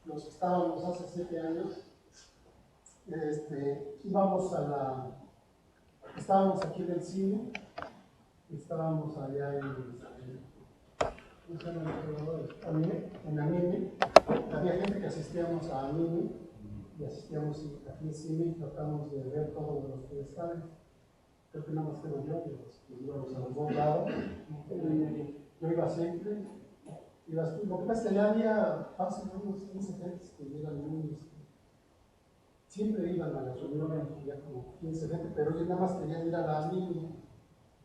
los que estábamos hace 7 años, íbamos estábamos aquí en el cine, estábamos allá en Anime. Había gente que asistíamos a Anime y asistíamos aquí en cine y tratamos de ver todos los pedestales. Creo que nada más quedo yo, que íbamos a los dos lados. Yo iba siempre. Lo que pasa es que ya había fácil unos 15 gentes que eran muy. Siempre iban a las reuniones, ya como 15 gente, pero ellos nada más querían ir a la Anime.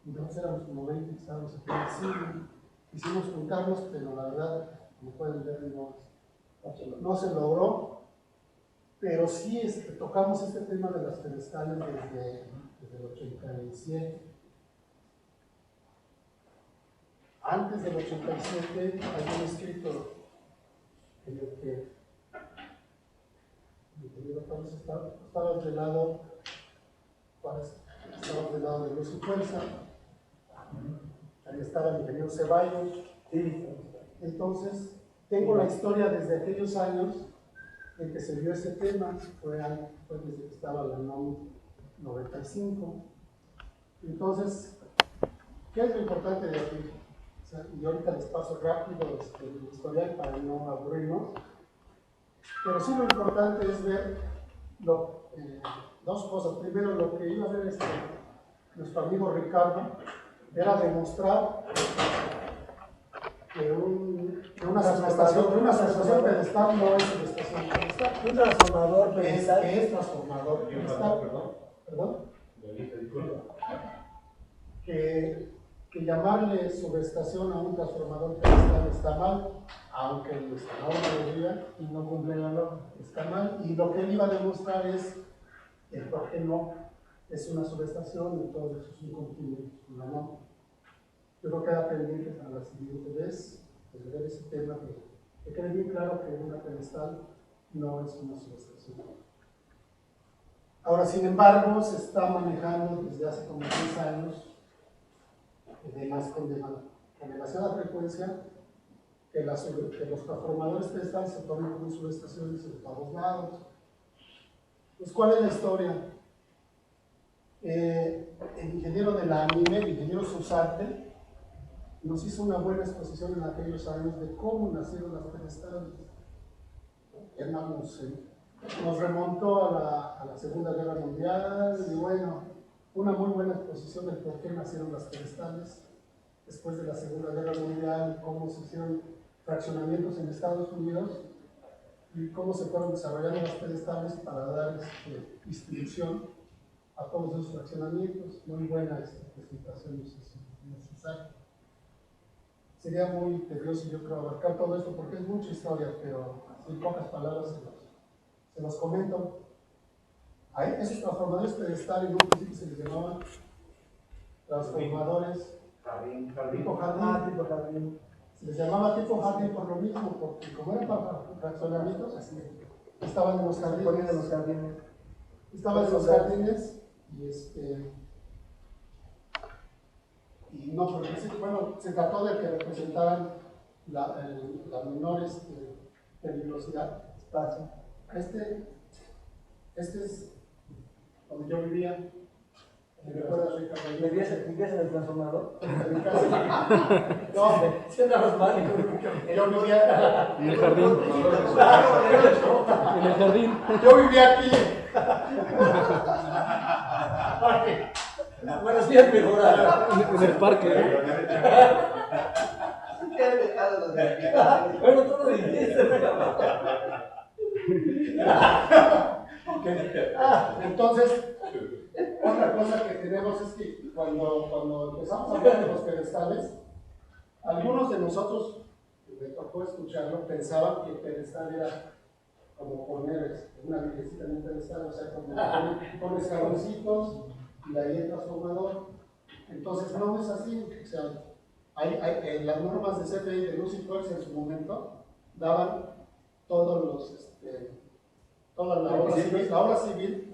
Entonces éramos como 20 que estábamos aquí en el cine. Quisimos juntarnos, pero la verdad, como pueden ver, no se logró. Pero sí tocamos este tema de las pedestales desde el 87. Antes del 87 hay un escrito en el que estaba del lado de Luz y Fuerza, ahí estaba el ingeniero Ceballos. Entonces, tengo la historia desde aquellos años en que se vio ese tema, fue desde que estaba la NOM 95. Entonces, ¿qué es lo importante de aquí? Y ahorita les paso rápido el historial para no aburrirnos, pero sí lo importante es ver dos cosas. Primero, lo que iba a ver nuestro amigo Ricardo era demostrar que una subestación pedestal no es subestación pedestal. Un transformador pedestal. Que es transformador pedestal. ¿Perdón? Que llamarle subestación a un transformador pedestal está mal, aunque nuestra norma de vida Y no cumple la norma. está mal. Y lo que él iba a demostrar es el por qué no es una subestación y todo eso es un cumplimiento con la norma. Yo creo que queda pendiente para la siguiente vez de ver ese tema, que quede bien claro que una pedestal no es una subestación. Ahora, sin embargo, se está manejando desde hace como 10 años, con demasiada frecuencia, que los transformadores pedestales se tomen como subestaciones en todos lados. Pues, ¿cuál es la historia? El ingeniero de la Anime, el ingeniero Susarte, nos hizo una buena exposición en aquellos años de cómo nacieron las pedestales. Nos remontó a la Segunda Guerra Mundial y bueno, una muy buena exposición de por qué nacieron las pedestales después de la Segunda Guerra Mundial, cómo se hicieron fraccionamientos en Estados Unidos y cómo se fueron desarrollando las pedestales para dar distribución a todos esos fraccionamientos. Muy buena presentación necesaria. Sería muy tedioso, yo creo, abarcar todo esto porque es mucha historia, pero en pocas palabras se los comento. Esos transformadores pedestales en un principio se les llamaban transformadores tipo jardín. Se les llamaba tipo jardín por lo mismo, porque como eran para fraccionamientos, así estaban en los jardines. Estaban en los jardines y no, porque bueno, se trató de que representaran la menor peligrosidad, espacio. Este es donde yo vivía. ¿Me recuerdas, Ricardo? ¿Vivías en el transformador? No, si andabas mal. yo vivía en el jardín. En el jardín. Yo vivía aquí. Bueno, sí es mejorar. En el parque. Bueno, tú lo dijiste. Entonces, otra cosa que tenemos es que cuando empezamos a hablar de los pedestales, algunos de nosotros, me tocó escucharlo, pensaban que el pedestal era como poner una virgencita en un pedestal, o sea, como con escaloncitos y ahí el transformador. Entonces, no es así. O sea, las normas de CFE de Luz y Fuerza en su momento daban toda la obra civil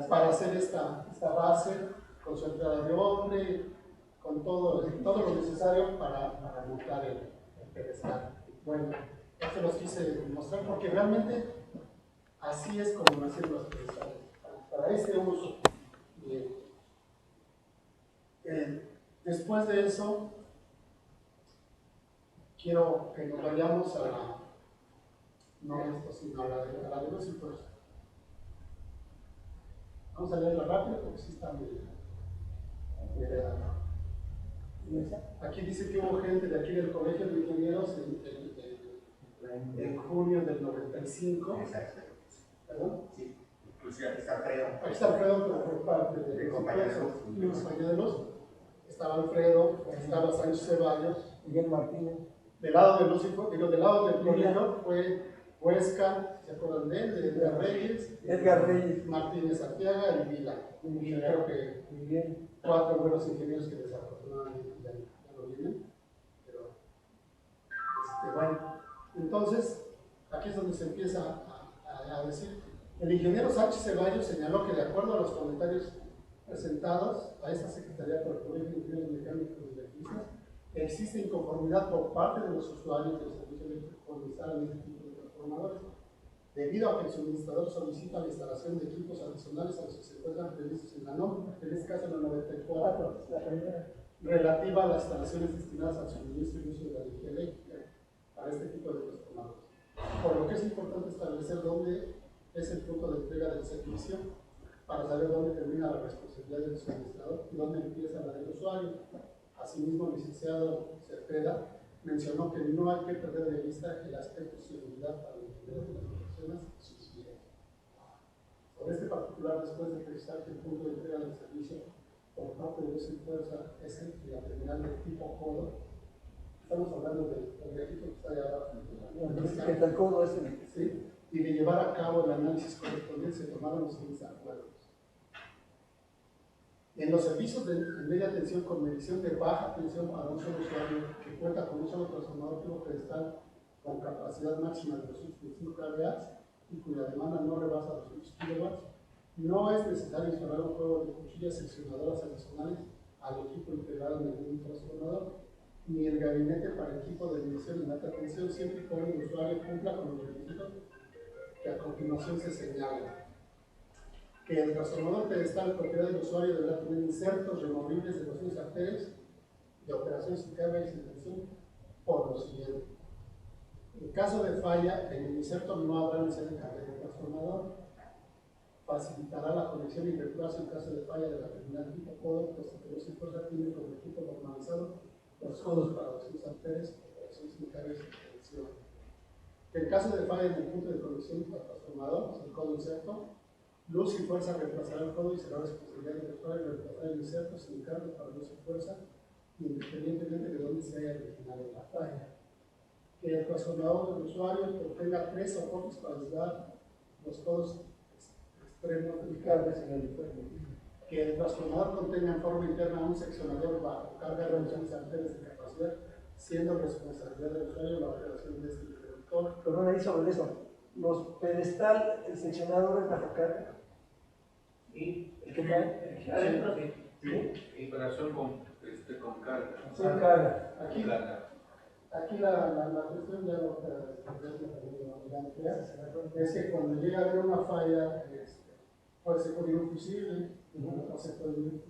para hacer esta base con su entrada de hombre, con todo lo necesario para montar el pedestal. Bueno, Esto los quise mostrar porque realmente así es como nacieron los pedestales, para este uso. Bien. Después de eso, quiero que nos vayamos a la, no esto, sino a la de luz y fuerza. Vamos a leerla rápido porque sí está medio. Aquí dice que hubo gente de aquí del Colegio de Ingenieros en junio del 95. Exacto. ¿Perdón? Sí. Pues aquí está Alfredo. Aquí está Alfredo, pero por parte de compañía de luz. Estaba Alfredo, estaba Sánchez Ceballos. Miguel Martínez. Del lado de Lucifer, digo, del lado del colegio fue Huesca, ¿se acuerdan de él? De Edgar Reyes. Edgar Reyes. Martínez Arteaga y Vila. Y creo que Miguel. 4 buenos ingenieros que desafortunadamente ya no vienen. Pero, bueno, entonces, aquí es donde se empieza a decir. El ingeniero Sánchez Ceballos señaló que de acuerdo a los comentarios presentados a esta Secretaría por el Colegio de Ingenieros Mecánicos y Electricistas, existe inconformidad por parte de los usuarios del servicio eléctrico por instalar este tipo de transformadores, debido a que el suministrador solicita la instalación de equipos adicionales a los que se encuentran previstos en la norma, en este caso en la 94, relativa a las instalaciones destinadas al suministro y uso de la energía eléctrica para este tipo de transformadores. Por lo que es importante establecer dónde es el punto de entrega del servicio para saber dónde termina la responsabilidad del suministrador y dónde empieza la del usuario. Asimismo, el licenciado Cepeda mencionó que no hay que perder de vista el aspecto de seguridad para el ingeniero de las personas y sus bienes. Sobre este particular, después de precisar que el punto de entrega del servicio por parte de Luz y Fuerza es en la terminal de tipo codo, estamos hablando del viejito que está allá abajo. Que el codo es el. Sí, y de llevar a cabo el análisis correspondiente se tomaron los siguientes acuerdos. En los servicios de media tensión con medición de baja tensión para un solo usuario que cuenta con un solo transformador tipo pedestal con capacidad máxima de 225 kVA y cuya demanda no rebasa los 200 kW, no es necesario instalar un juego de cuchillas seccionadoras adicionales al equipo integrado en el mismo transformador, ni el gabinete para equipo de medición de alta tensión, siempre y cuando el usuario cumpla con los requisitos que a continuación se señalan. Que el transformador pedestal propiedad del usuario deberá tener insertos removibles de 200 amperes de operaciones sin carga y sin tensión por lo siguiente. En caso de falla, en el inserto no habrá necesidad de cargar el transformador. Facilitará la conexión y reemplazo en caso de falla de la terminal tipo codo, puesto que Luz y Fuerza tiene como equipo normalizado los codos para 200 amperes, operaciones sin carga y sin tensión. En caso de falla en el punto de conexión del transformador, el codo inserto, Luz y Fuerza reemplazará el codo y será responsabilidad del usuario reemplazar el inserto sin cargo para Luz y Fuerza, independientemente de dónde se haya originado la falla. Que el transformador del usuario contenga 3 soportes para aislar los codos extremos del cable. Que el transformador contenga en forma interna un seccionador bajo carga de 200 amperes de capacidad, siendo responsabilidad del usuario la operación de este interruptor. Perdón, ahí sobre eso. Los pedestal, el seccionador es bajo carga. Y El que trae. adentro sí. Sí, operación con carga. Sin carga. Aquí la cuestión ya lo es que cuando llega a haber una falla, puede ser con un fusible, o se puede un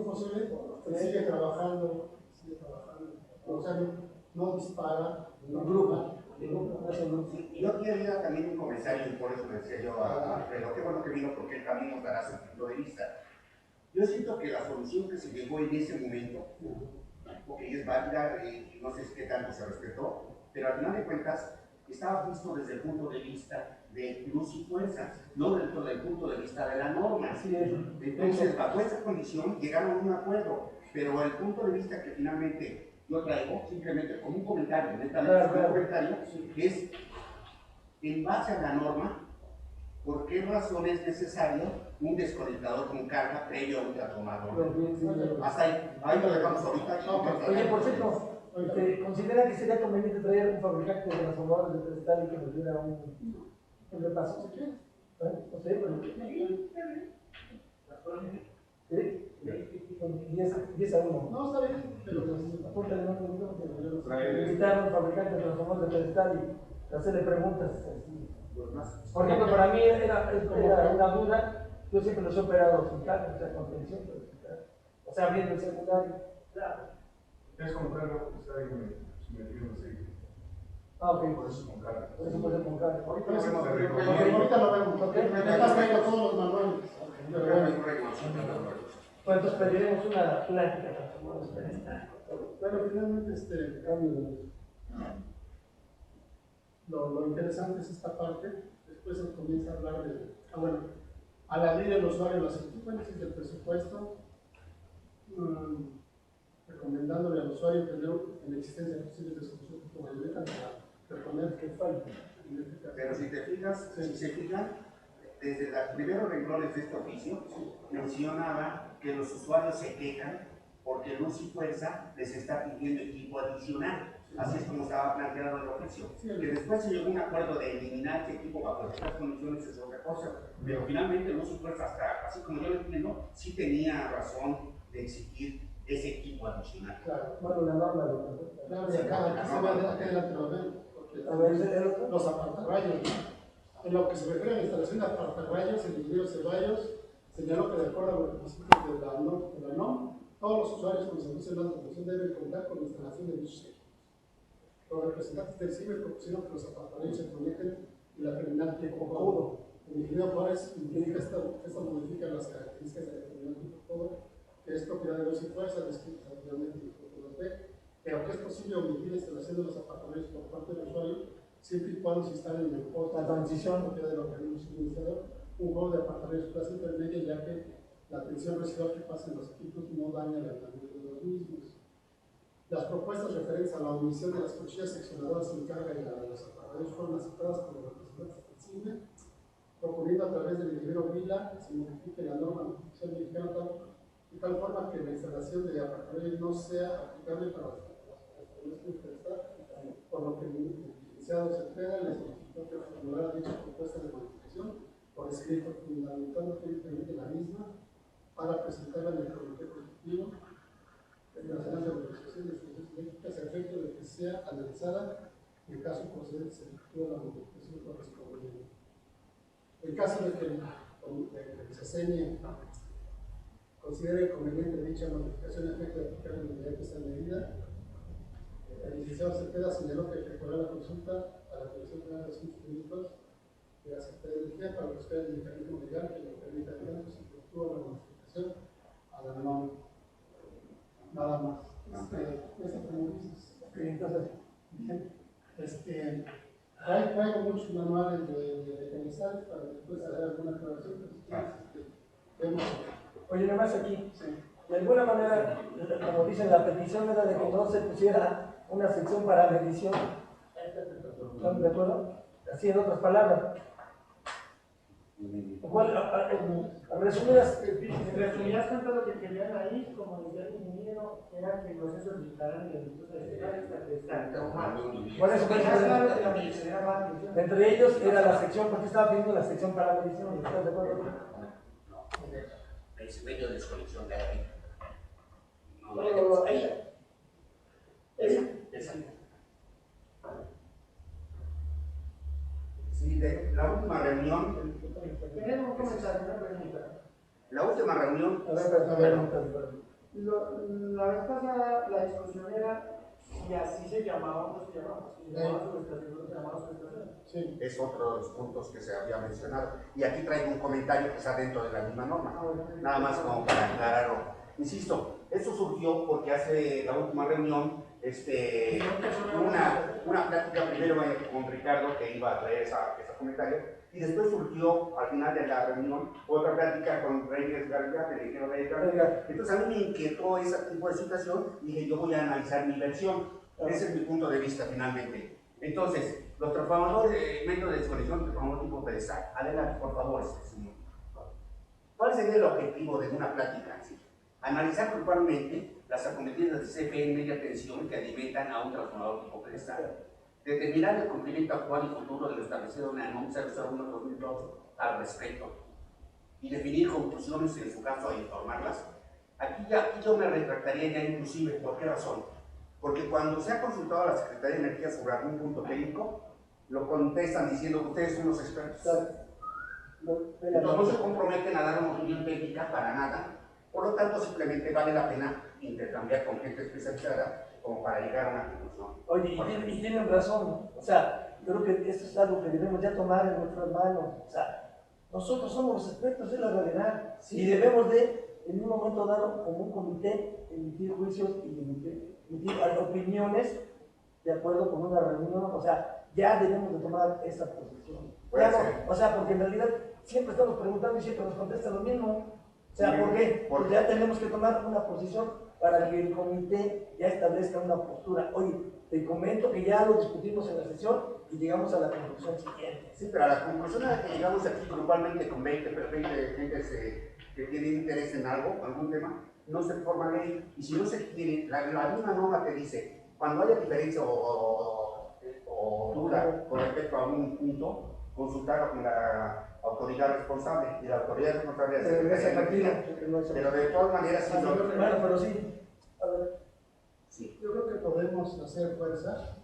fusible, sigue trabajando, o sea, no dispara, no grupa. Yo quería también un comentario, y por eso le decía yo a Alfredo, qué bueno que vino porque él también nos dará su punto de vista. Yo siento que la solución que se llegó en ese momento, porque es válida y no sé qué tanto se respetó, pero al final de cuentas estaba visto desde el punto de vista de Luz y Fuerza, no desde el punto de vista de la norma. Así es. Entonces, bajo esa condición llegaron a un acuerdo, pero el punto de vista que finalmente yo traigo, simplemente como un comentario, netamente como un comentario, es en base a la norma, ¿por qué razón es necesario un desconectador con carga previo a un transformador? Hasta ahí lo dejamos ahorita. Oye, por cierto, ¿considera que sería conveniente traer un fabricante de transformadores de pedestal y que nos diera un repaso? No sé, pero... ¿Sí? 10 a 1. No, está bien, pero Apúntale, necesitar un fabricante de transformadores de pedestal hacerle preguntas. Los más. Por ejemplo, para mí era una duda, yo siempre los he operado sin carga, o sea, con tensión, pero sin carga. O sea, abriendo el secundario. Claro. Es con carga porque está ahí sometido en aceite. Ah, ok. Por eso es con carga. Por eso puede ser con carga. Ahorita lo vemos. Ahorita lo vemos. Ok. Me estás trayendo todos los manuales. Pero bueno, un reconocimiento a los manuales. Pues entonces pediremos una plática transformadora peristáltica. Bueno, finalmente este cambio de... Lo interesante es esta parte, después se comienza a hablar de... bueno, al abrir el usuario las equipamentos del presupuesto, recomendándole al usuario tener en existencia posibles de solución tipo bayoneta para reponer que falta. Pero si te fijas, si se fijan, desde los primeros renglones de este oficio, mencionaba que los usuarios se quejan porque Luz y Fuerza les está pidiendo equipo adicional. Así es como estaba planteado el oficio. Que después se llegó a un acuerdo de eliminar este equipo bajo estas condiciones es otra cosa. Pero finalmente Luz y Fuerza, hasta, así como yo lo entiendo, sí tenía razón de exigir ese equipo adicional. Claro, Bueno, la norma lo claro, y acá se ve adelante lo ven, A ver, porque los apartarrayos, ¿no? En lo que se refiere a la instalación de apartarrayos, el ingeniero Ceballos señaló que de acuerdo a los requisitos de la NOM, todos los usuarios con servicio de alta tensión deben contar con la instalación de dichos equipos. Los representantes del CIBE propusieron que los apartarrayos se conecten y la terminal tipo codo. El ingeniero Flores indica que esto modifica las características de la terminal tipo codo, que es propiedad de Luz y Fuerza, descritas anteriormente en el protocolo B, pero que es posible omitir la instalación de los apartarrayos por parte del usuario, siempre y cuando se instale en el post La transición. propiedad del organismo suministrador, un juego de apartarrayos clase intermedia, ya que la tensión residual que pasa en los equipos no daña la estabilidad de los mismos. Las propuestas referentes a la omisión de las cuchillas seccionadoras en carga y la de los apartarrayos fueron aceptadas por los representantes del CIBE, proponiendo a través del ingeniero Vila que se modifique la norma de protección mexicana de tal forma que la instalación de apartarrayos no sea aplicable para las por lo que el licenciado Cepeda le solicitó que formulara dicha propuesta de modificación por escrito, fundamentando que permite la misma para presentarla en el Comité Consultivo Nacional de Organización de Instituciones Eléctricas a efecto de que sea analizada y en caso procedente se efectúa la modificación correspondiente. En caso de que se señe considere conveniente dicha modificación a efecto de aplicar la medida que sea medida, el licenciado Cepeda señaló que efectuará la consulta a la Comisión General de Asuntos Jurídicos de la Secretaría de Energía para buscar el mecanismo legal que le permita al menos se efectúa la modificación a la norma. Nada más. Esta entonces, bien. Traigo muchos manuales de comisarios para después hacer alguna aclaración. Vemos. Oye, nada más aquí, de alguna manera, como dicen, la petición era de que no se pusiera una sección para medición. ¿Están de acuerdo? Así en otras palabras. Lo cual, a resumidas, En resumidas cuentas, lo que querían ahí, como decía el ingeniero, era que no se solicitaran elementos adicionales hasta que están trabajando. por eso, Era claro que la medición era más medición. entre ellos era la sección, porque estaba pidiendo la sección para medición. ¿Estás de acuerdo? El medio de desconexión de ahí. Esa. Sí, de la última reunión. Tenemos un comentario, una pregunta. La última reunión. La vez pasada la discusión era si así se llamaba o no se llamaba. Si se llamaba subestación o no se llamaba subestación. Sí. Es otro de los puntos que se había mencionado. Y aquí traigo un comentario que está dentro de la misma norma. Nada más como para aclararlo. Insisto, eso surgió porque hace la última reunión una plática primero con Ricardo, que iba a traer ese comentario, y después surgió al final de la reunión otra plática con Reyes García, el ingeniero Reyes García. Entonces a mí me inquietó ese tipo de situación y dije, yo voy a analizar mi versión. Ese es mi punto de vista finalmente. Entonces, los transformadores, método de desconexión, transformador tipo pedestal. Adelante, por favor, señor. ¿Cuál sería el objetivo de una plática así? Analizar puntualmente las acometidas de CFE en media tensión que alimentan a un transformador tipo pedestal. Determinar el cumplimiento actual y futuro de lo establecido en la NOM 001-2002 al respecto. Y definir conclusiones y en su caso informarlas. Aquí yo me retractaría ya inclusive. ¿Por qué razón? Porque cuando se ha consultado a la Secretaría de Energía sobre algún punto técnico, lo contestan diciendo que ustedes son los expertos. Entonces Entonces no se comprometen a dar una opinión técnica para nada. Por lo tanto, simplemente vale la pena intercambiar con gente especializada como para llegar a una conclusión. Oye, y tienen razón, ¿no? O sea, yo creo que esto es algo que debemos ya tomar en nuestras manos. O sea, nosotros somos los expertos de la realidad y debemos de, en un momento dado, como un comité, emitir juicios y emitir opiniones de acuerdo con una reunión. O sea, ya debemos de tomar esa posición. Ya no, o sea, porque en realidad siempre estamos preguntando y siempre nos contestan lo mismo. O sea, ¿por qué? Porque ya tenemos que tomar una posición para que el comité ya establezca una postura. Oye, te comento que ya lo discutimos en la sesión y llegamos a la conclusión siguiente. Sí, pero a la conclusión a la que llegamos aquí grupalmente con 20 gente que tiene interés en algo, algún tema, no se forma ley. Y si no se tiene, la misma norma te dice, cuando haya diferencia o duda con respecto a un punto, consultar con la autoridad responsable, y la autoridad responsable es pero de todas maneras sí, bueno, pero sí. A ver. Sí. Yo creo que podemos hacer fuerza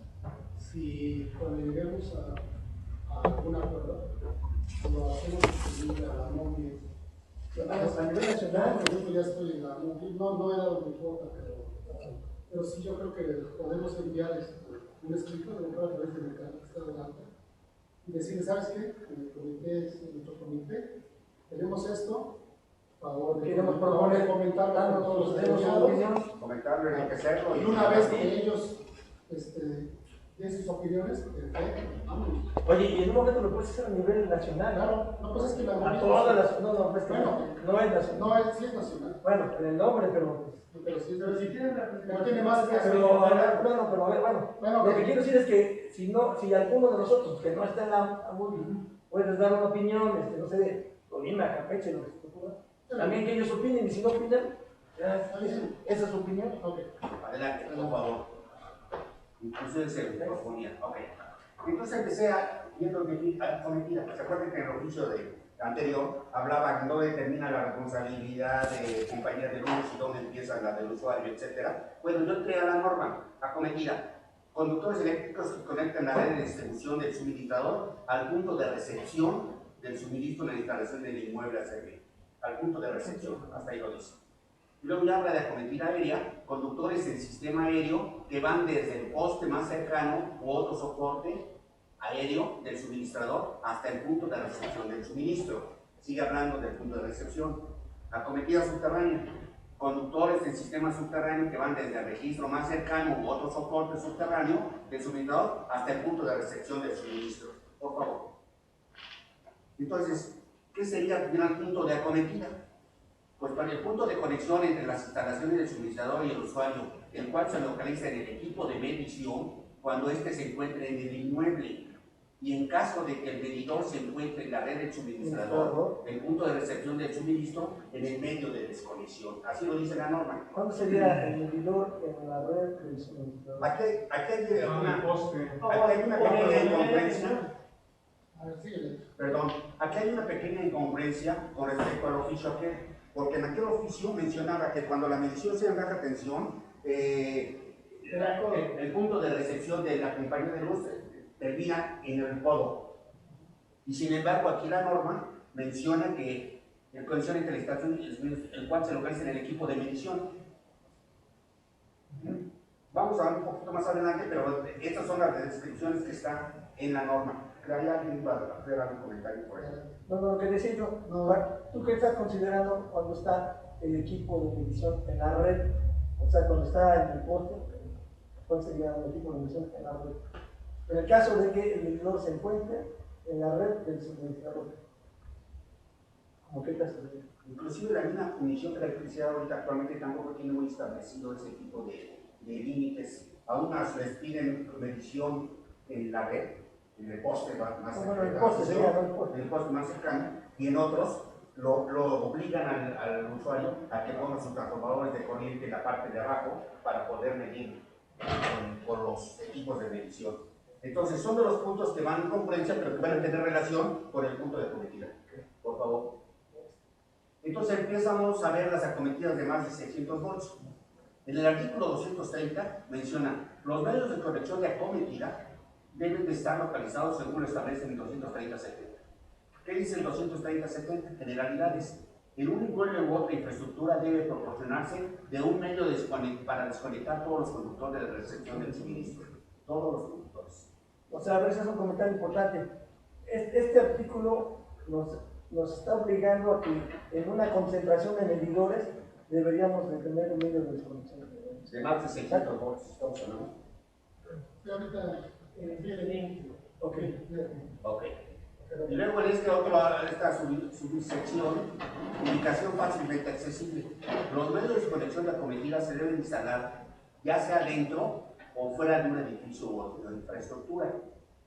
si cuando lleguemos a un acuerdo, lo hacemos disponible a la MOVI. A nivel nacional, yo ya estoy en la MOVI, no he dado mi cuota, pero sí yo creo que podemos enviar un escrito de a través del mercado que está adelante y decirle, ¿sabes qué? El comité es nuestro comité, tenemos esto, favor de comentarlo a todos los asociados, comentarlo, enriquecerlo. Y una vez que ellos den sus opiniones, vamos. Oye, y en un momento lo puedes hacer a nivel nacional, Claro, no, pues es que la a todas las. No, pues bueno, no es nacional. no, sí es nacional. Bueno, en el nombre, pero. Pero si tienen Pero tiene más que hacer. Pero, bueno, lo que quiero decir es que si alguno de nosotros que no está en la MUDI puedes dar una opinión, no sé, de Colima, Campeche, lo que se te ocurra, también que ellos opinen, y si no opinan, esa es su opinión. Okay. Adelante, por favor. Incluso se proponía. Ok. Entonces empecé viendo a cometida. ¿Se acuerdan que en el oficio anterior hablaba que no determina la responsabilidad de compañía de luz y dónde empieza la del usuario, etcétera? Bueno, yo entré a la norma acometida. Conductores eléctricos que conectan la red de distribución del suministrador al punto de recepción del suministro en la instalación del inmueble a servir. Al punto de recepción, hasta ahí lo dice. Y luego ya habla de acometida aérea, conductores del sistema aéreo que van desde el poste más cercano u otro soporte aéreo del suministrador hasta el punto de recepción del suministro. Sigue hablando del punto de recepción. Acometida subterránea, conductores del sistema subterráneo que van desde el registro más cercano u otro soporte subterráneo del suministrador hasta el punto de recepción del suministro. Por favor. Entonces, ¿qué sería el primer punto de acometida? Pues para el punto de conexión entre las instalaciones del suministrador y el usuario, el cual se localiza en el equipo de medición cuando éste se encuentre en el inmueble. Y en caso de que el medidor se encuentre en la red del suministrador, el punto de recepción del suministro en el medio de desconexión. Así lo dice la norma. ¿Cuándo sería el medidor en la red del suministrador? Aquí hay una poste. pequeña incongruencia. A ver, síguele. Perdón, aquí hay una pequeña incongruencia con respecto al oficio aquel, porque en aquel oficio mencionaba que cuando la medición sea en baja tensión, el punto de recepción de la compañía de luz termina en el codo. Y sin embargo, aquí la norma menciona que el conexión entre la estación y el cual se localiza en el equipo de medición. Vamos a ver un poquito más adelante, pero estas son las descripciones que están en la norma. ¿Hay alguien va a hacer algún comentario por eso? No, lo que decía yo, ¿tú qué estás considerando cuando está el equipo de medición en la red? O sea, cuando está en el poste, ¿cuál sería el equipo de medición en la red? En el caso de que el medidor se encuentre en la red del suministrador. ¿Cómo qué caso sería? Inclusive la misma Comisión de Electricidad ahorita actualmente tampoco tiene muy establecido ese tipo de límites. A unas les piden medición en la red, en el poste más cercano, el poste sería, ¿no? el poste más cercano, y en otros lo obligan al usuario a que ponga sus transformadores de corriente en la parte de abajo para poder medir con los equipos de medición. Entonces son de los puntos que van en concurrencia, pero que van a tener relación con el punto de acometida. Por favor. Entonces empezamos a ver las acometidas de más de 600 volts. En el artículo 230 menciona los medios de conexión de acometida deben de estar localizados según lo establece el 230-70. ¿Qué dice el 230-70? Generalidades. En un inmueble u otra infraestructura debe proporcionarse de un medio para desconectar todos los conductores de recepción del suministro. Todos los conductores. O sea, a ver, ese es un comentario importante. Este artículo nos está obligando a que en una concentración de medidores deberíamos de tener un medio de desconexión. De más de 600 volts, estamos hablando. Sí, ahorita, Ok. Ok. Y luego en esta subsección, ubicación fácilmente accesible. Los medios de conexión de acometida se deben instalar ya sea dentro o fuera de un edificio o de infraestructura,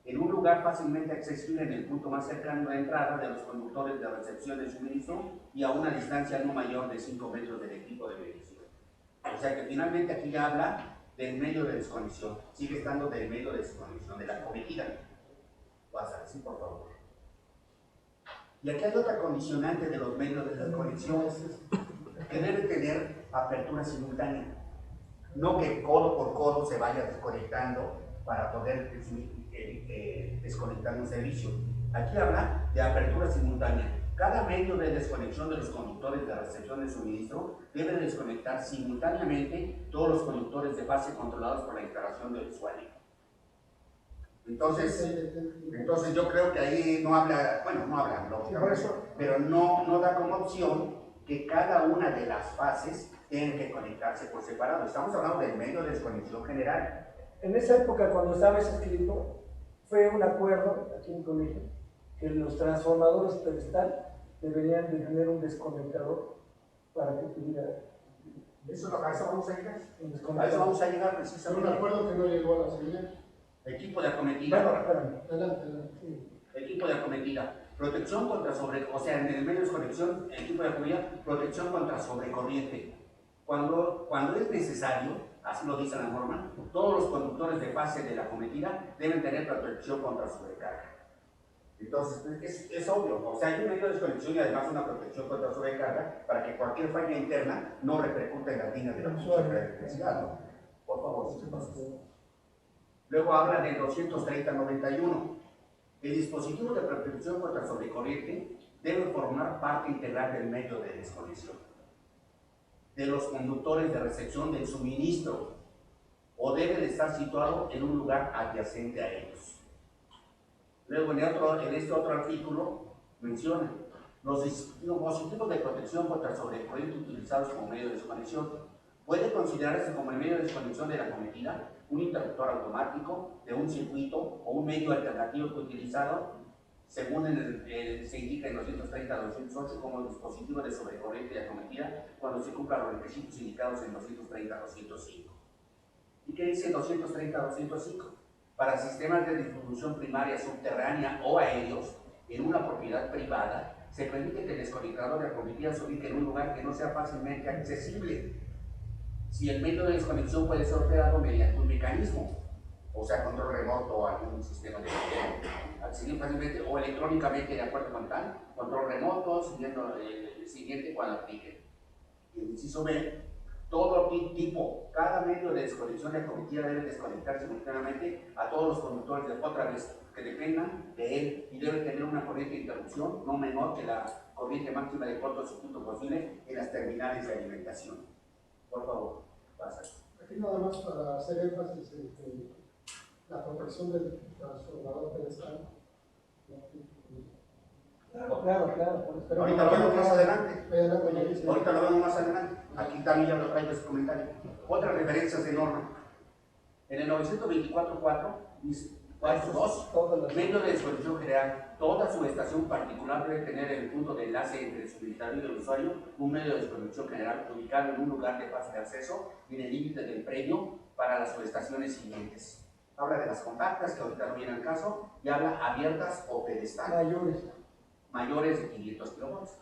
en un lugar fácilmente accesible en el punto más cercano de entrada de los conductores de recepción de suministro y a una distancia no mayor de 5 metros del equipo de medición. O sea que finalmente aquí ya habla del medio de desconexión, sigue estando del medio de desconexión, de la acometida. Pasa, sí, por favor. Y aquí hay otra condicionante de los medios de desconexión, que debe tener apertura simultánea. No que codo por codo se vaya desconectando para poder desconectar un servicio. Aquí habla de apertura simultánea. Cada medio de desconexión de los conductores de recepción de suministro debe desconectar simultáneamente todos los conductores de base controlados por la instalación del usuario. Entonces yo creo que ahí no habla, bueno, no habla, lógicamente, pero no da como opción que cada una de las fases tenga que conectarse por separado. Estamos hablando del medio de desconexión general. En esa época, cuando estaba ese escrito, fue un acuerdo aquí en el colegio que los transformadores pedestal deberían de tener un desconectador para que tuviera. A eso vamos a llegar. Un A eso desconectador. vamos a llegar Yo me precisamente. acuerdo que no llegó a la señal. Equipo de acometida. Bueno, espérame. Adelante. Equipo de acometida. Protección contra o sea, en el medio de desconexión, equipo de acometida, protección contra sobrecorriente. Cuando es necesario, así lo dice la norma, todos los conductores de fase de la acometida deben tener protección contra sobrecarga. Entonces, es obvio, o sea, hay un medio de desconexión y además una protección contra sobrecarga para que cualquier falla interna no repercute en las líneas de la función de electricidad, ¿no? Por favor, luego habla del 230-91. El dispositivo de protección contra sobrecorriente debe formar parte integral del medio de desconexión de los conductores de recepción del suministro o debe de estar situado en un lugar adyacente a ellos. Luego en este otro artículo menciona los dispositivos de protección contra sobrecorriente utilizados como medio de desconexión. Puede considerarse como el medio de desconexión de la acometida un interruptor automático de un circuito o un medio alternativo que utilizado, según se indica en 230-208, como dispositivo de sobrecorriente de acometida cuando se cumplan los requisitos indicados en 230-205. ¿Y qué dice 230-205? Para sistemas de distribución primaria subterránea o aéreos en una propiedad privada, se permite que el desconectador de acometida se ubique en un lugar que no sea fácilmente accesible. Si el medio de desconexión puede ser operado mediante un mecanismo, o sea, control remoto o algún sistema de acceder fácilmente o electrónicamente de acuerdo con tal, control remoto, siguiendo el siguiente cuando aplique. El inciso B, todo tipo, cada medio de desconexión de acometida debe desconectar simultáneamente a todos los conductores de otra vez que dependan de él y debe tener una corriente de interrupción no menor que la corriente máxima de cortocircuito posible en las terminales de alimentación. Por favor, pasa. Aquí nada más para hacer énfasis en que la protección del transformador pedestal. Claro. Pero ahorita lo vemos más adelante. Adelante. Ahorita lo vemos más adelante. Aquí también ya lo traigo ese comentario. Otras referencias de norma. En el 924.4 dice, paso 2, medio de desconexión general. Toda subestación particular debe tener el punto de enlace entre el suministrador y el usuario, un medio de desconexión general ubicado en un lugar de fácil acceso y en el límite del predio para las subestaciones siguientes. Habla de las compactas, que ahorita no viene al caso, y habla abiertas o pedestales. Mayores de 500 kilovolts.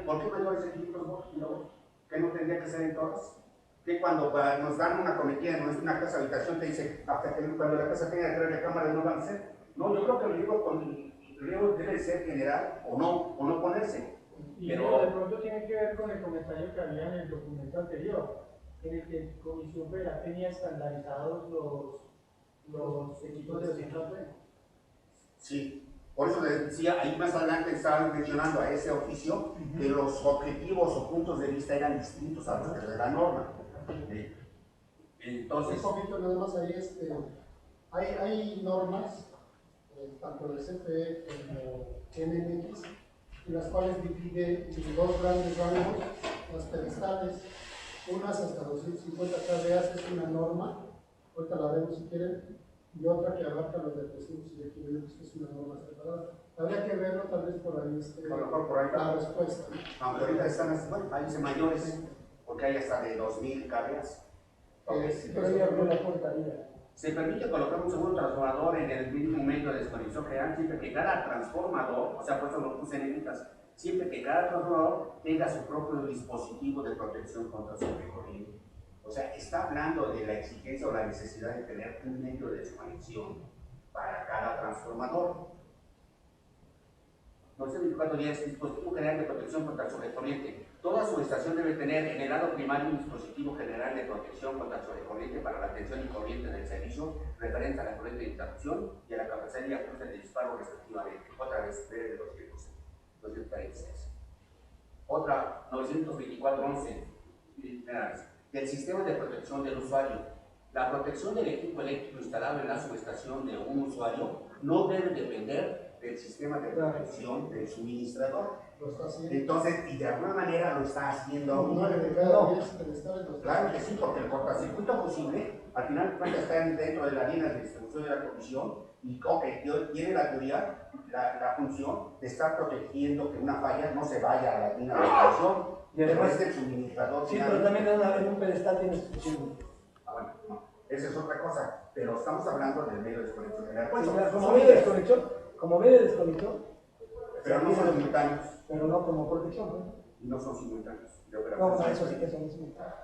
¿Por qué mayores de 500 kilovolts? ¿Qué no tendría que ser en todas? Que cuando nos dan una cometida en una casa habitación te dice, hasta que cuando la casa tenga que ver la cámara no van a ser. No, yo creo que el riego debe ser general o no ponerse. Y Pero de pronto tiene que ver con el comentario que había en el documento anterior, en el que Comisión Federal tenía estandarizados los equipos de orientación. Sí, por eso les decía, ahí más adelante estaban mencionando a ese oficio que los objetivos o puntos de vista eran distintos a los de la norma. Entonces, Un poquito nada más ahí, hay normas, tanto de CFE como NMX, en las cuales divide en dos grandes rangos las pedestales, unas hasta 250 kVA es una norma, ahorita la vemos si quieren, y otra que abarca los de 300 y de 500, que es una norma separada. Habría que verlo tal vez por ahí, a lo mejor por ahí la respuesta. aunque ahorita están, bueno, ahí dice mayores, porque hay hasta de 2000 kVA. Pero ahí abrió la puerta ahí. Se permite colocar un segundo transformador en el mínimo momento de desconexión general siempre que cada transformador, o sea, por eso lo puse en negritas, siempre que cada transformador tenga su propio dispositivo de protección contra sobrecorriente. O sea, está hablando de la exigencia o la necesidad de tener un medio de desconexión para cada transformador. 924 dispositivo general de protección contra el sobrecorriente. Toda subestación debe tener en el lado primario un dispositivo general de protección contra el sobrecorriente para la tensión y corriente del servicio referente a la corriente de interrupción y a la capacidad y ajuste de disparo respectivamente. Otra vez, de 246. Otra, 924.11. Del sistema de protección del usuario. La protección del equipo eléctrico instalado en la subestación de un usuario no debe depender del sistema de protección del suministrador. Lo está haciendo. Entonces, y de alguna manera lo está haciendo aún. 9 de cada 10 pedestales lo está Claro que sí, porque el cortocircuito posible, al final cuenta está dentro de la línea de distribución de la comisión y tiene la teoría, la función de estar protegiendo que una falla no se vaya a la línea de distribución. Y además, es del suministrador. sí, pero también en un pedestal tienes función. Bueno, no, esa es otra cosa, pero estamos hablando del medio de desconexión general. Pues, como medio de desconexión, pero no son simultáneos. pero no como protección, ¿no? No son simultáneos. No, eso sí que son simultáneos.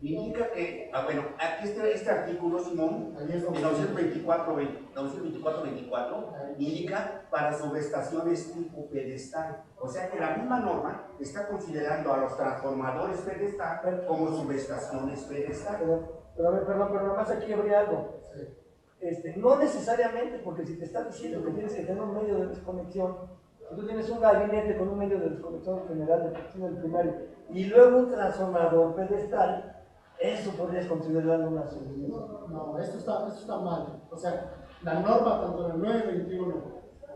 Indica que, bueno, aquí este artículo, Simón, Ahí es donde- el 924-24, indica para subestaciones tipo pedestal. O sea que la misma norma está considerando a los transformadores pedestal como subestaciones pedestal. Pero a ver, perdón, pero nada más aquí habría algo. No necesariamente, porque si te está diciendo que tienes que tener un medio de desconexión, si tú tienes un gabinete con un medio de desconexión general de protección del primario y luego un transformador pedestal, eso podrías considerarlo una subestación. No, esto está mal. O sea, la norma tanto del 921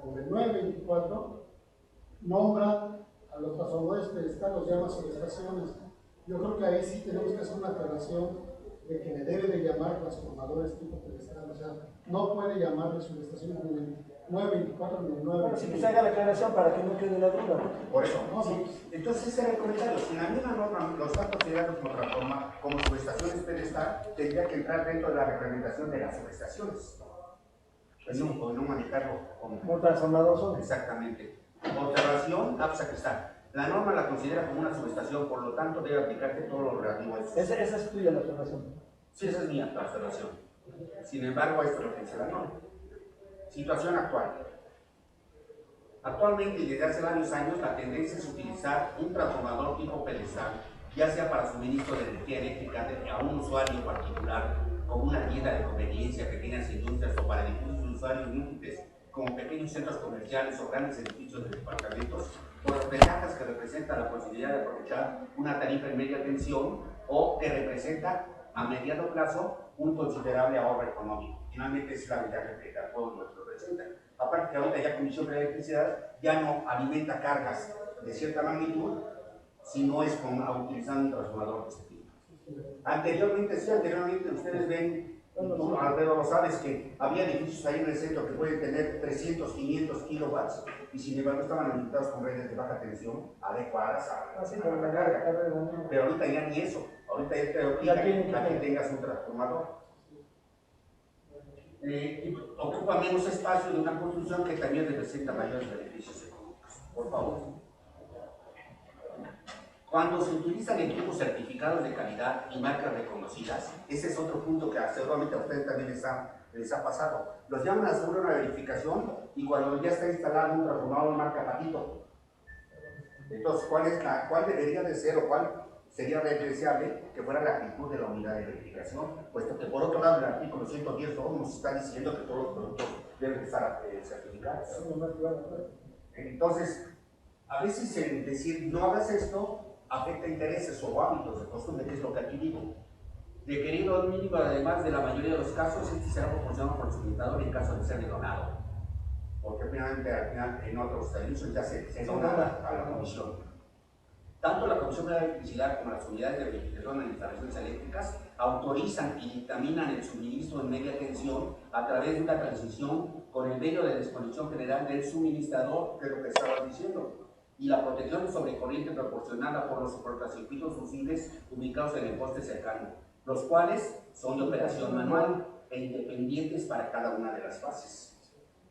como del 924 nombra a los transformadores pedestales, los llama subestaciones. Yo creo que ahí sí tenemos que hacer una aclaración de que le debe de llamar transformadores tipo pedestal. O sea, no puede llamarle subestaciones ni el 924 ni el 9. Bueno, sí que se haga la aclaración para que no quede la duda, ¿no? Por eso, No, sí. Entonces ese era el comentario. Si la misma norma los está considerando como subestaciones pedestal, tendría que entrar dentro de la reglamentación de las subestaciones. Pues no, o no manejarlo como Como transformador son. exactamente. Observación, pues aquí está. La norma la considera como una subestación, por lo tanto debe aplicarse todo lo relativo a eso. Esa es tuya la observación. Sí, esa es mi observación. Sin embargo, esto es lo que dice la norma. Situación actual. Actualmente y desde hace varios años la tendencia es utilizar un transformador tipo pedestal, ya sea para suministro de energía eléctrica a un usuario particular, como una tienda de conveniencia, pequeñas industrias o para difusos usuarios múltiples, como pequeños centros comerciales o grandes edificios de departamentos, por las ventajas que representa la posibilidad de aprovechar una tarifa en media tensión o que representa a mediano plazo un considerable ahorro económico. Finalmente es la ventaja que el pueblo nuestro representa. Aparte que ahorita ya Comisión de Electricidad ya no alimenta cargas de cierta magnitud, si no es utilizando un transformador de este tipo. Anteriormente, sí, ustedes ven, alrededor sabes que había edificios ahí en el centro que pueden tener 300, 500 kilowatts y sin embargo estaban alimentados con redes de baja tensión adecuadas a la carga. Pero ahorita ya ni eso, ahorita ya te obliga a que tengas un transformador. Ocupa menos espacio de una construcción que también representa mayores beneficios económicos. Por favor. Cuando se utilizan equipos certificados de calidad y marcas reconocidas, ese es otro punto que seguramente a ustedes también les ha pasado. Los llaman a hacer una verificación y cuando ya está instalado un transformador marca Patito. Entonces, ¿cuál debería de ser o cuál sería deseable que fuera la actitud de la unidad de verificación, puesto que por otro lado el artículo 110.2 nos está diciendo que todos los productos deben estar certificados. Entonces, a veces el decir no hagas esto afecta intereses o hábitos de costumbre, que es lo que aquí digo. Requerido mínimo, además de la mayoría de los casos, este será proporcionado por el solicitador en caso de ser donado, porque finalmente al final en otros servicios ya se dona a la comisión. Tanto la Comisión de Electricidad como las unidades de verificación en instalaciones eléctricas autorizan y dictaminan el suministro de media tensión a través de una transición con el medio de desconexión general del suministrador, que es lo que estaba diciendo, y la protección sobre corriente proporcionada por los cortocircuitos fusibles ubicados en el poste cercano, los cuales son de operación manual e independientes para cada una de las fases.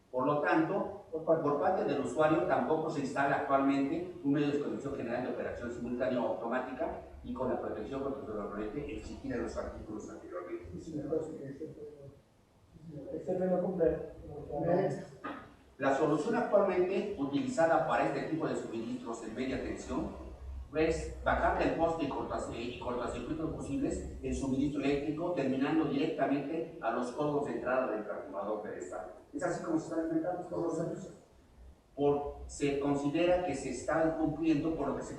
Por lo tanto, por parte del usuario tampoco se instala actualmente un medio de desconexión general de operación simultánea o automática y con la protección contra la corriente exigida en los artículos anteriormente. La solución actualmente utilizada para este tipo de suministros de media tensión es bajar del poste y cortocircuitos posibles el suministro eléctrico, terminando directamente a los códigos de entrada del transformador pedestal. Es así como se están implementando todos los servicios. Se considera que se está incumpliendo por lo que se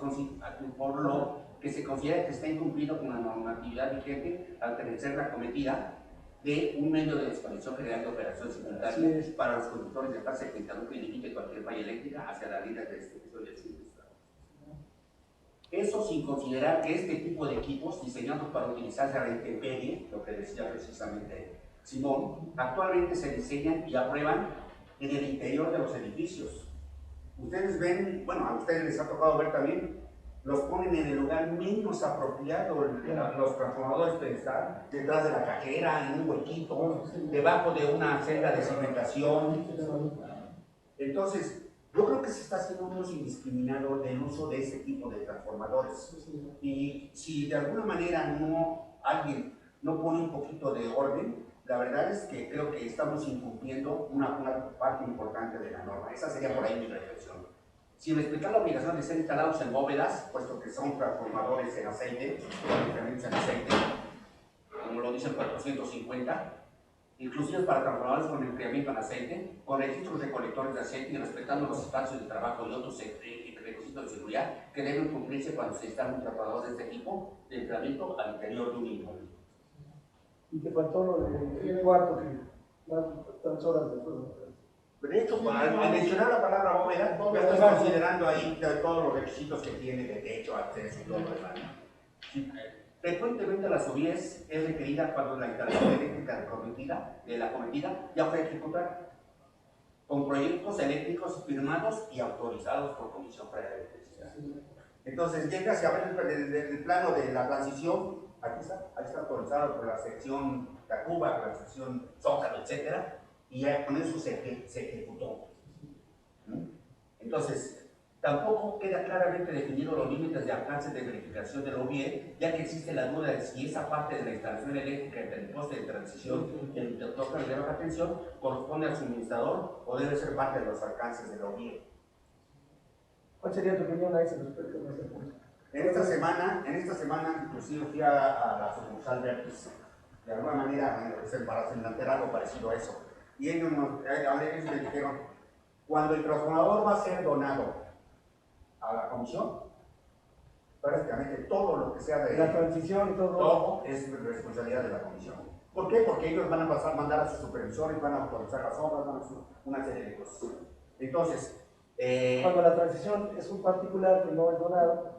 considera que está incumplido con la normatividad vigente al tener la cometida de un medio de desconexión general de operación simultánea para los conductores de fase que interrumpe y limite cualquier falla eléctrica hacia la línea de distribución del suministro. Eso sin considerar que este tipo de equipos diseñados para utilizarse a la intemperie, lo que decía precisamente Simón, actualmente se diseñan y aprueban en el interior de los edificios. Ustedes ven, bueno, a ustedes les ha tocado ver también, los ponen en el lugar menos apropiado, los transformadores pedestal, detrás de la cajera, en un huequito, debajo de una celda de cimentación. Entonces, yo creo que se está haciendo un uso indiscriminado del uso de este tipo de transformadores. Y si de alguna manera alguien no pone un poquito de orden, la verdad es que creo que estamos incumpliendo una parte importante de la norma. Esa sería por ahí mi reflexión. Sin explicar la obligación de ser instalados en bóvedas, puesto que son transformadores en aceite, diferentes en aceite, como lo dice el 450, inclusive para transformadores con enfriamiento en aceite, con registros de colectores de aceite y respetando los espacios de trabajo y otros requisitos de seguridad que deben cumplirse cuando se instala un transformador de este tipo de enfriamiento al interior de un inmueble. Y te faltó lo del cuarto, que las horas de fuego. De hecho, al mencionar la palabra bóveda, ya estoy considerando ahí todos los requisitos que tiene de techo, acceso y todo lo demás. Frecuentemente la solidez es requerida cuando la instalación eléctrica de la cometida ya fue ejecutada, con proyectos eléctricos firmados y autorizados por Comisión Federal de Electricidad. Entonces, llegas a ver el plano de la transición, ahí está autorizado por la sección Tacuba, por la sección Zócalo, etcétera, y ya con eso se ejecutó. Entonces, tampoco queda claramente definido los límites de alcance de verificación del OBIE, ya que existe la duda de si esa parte de la instalación eléctrica entre el poste de transición y el interruptor de baja tensión corresponde al suministrador o debe ser parte de los alcances del OBIE. ¿Cuál sería tu opinión a ese respecto? En esta semana inclusive fui a la sucursal Vertis. De alguna manera, para cementar algo parecido a eso. Y ellos me dijeron, cuando el transformador va a ser donado a la comisión, prácticamente todo lo que sea de la transición y todo es responsabilidad de la comisión. ¿Por qué? Porque ellos van a mandar a sus supervisores, van a autorizar las obras, van a hacer una serie de cosas. Entonces, cuando la transición es un particular que no es donado,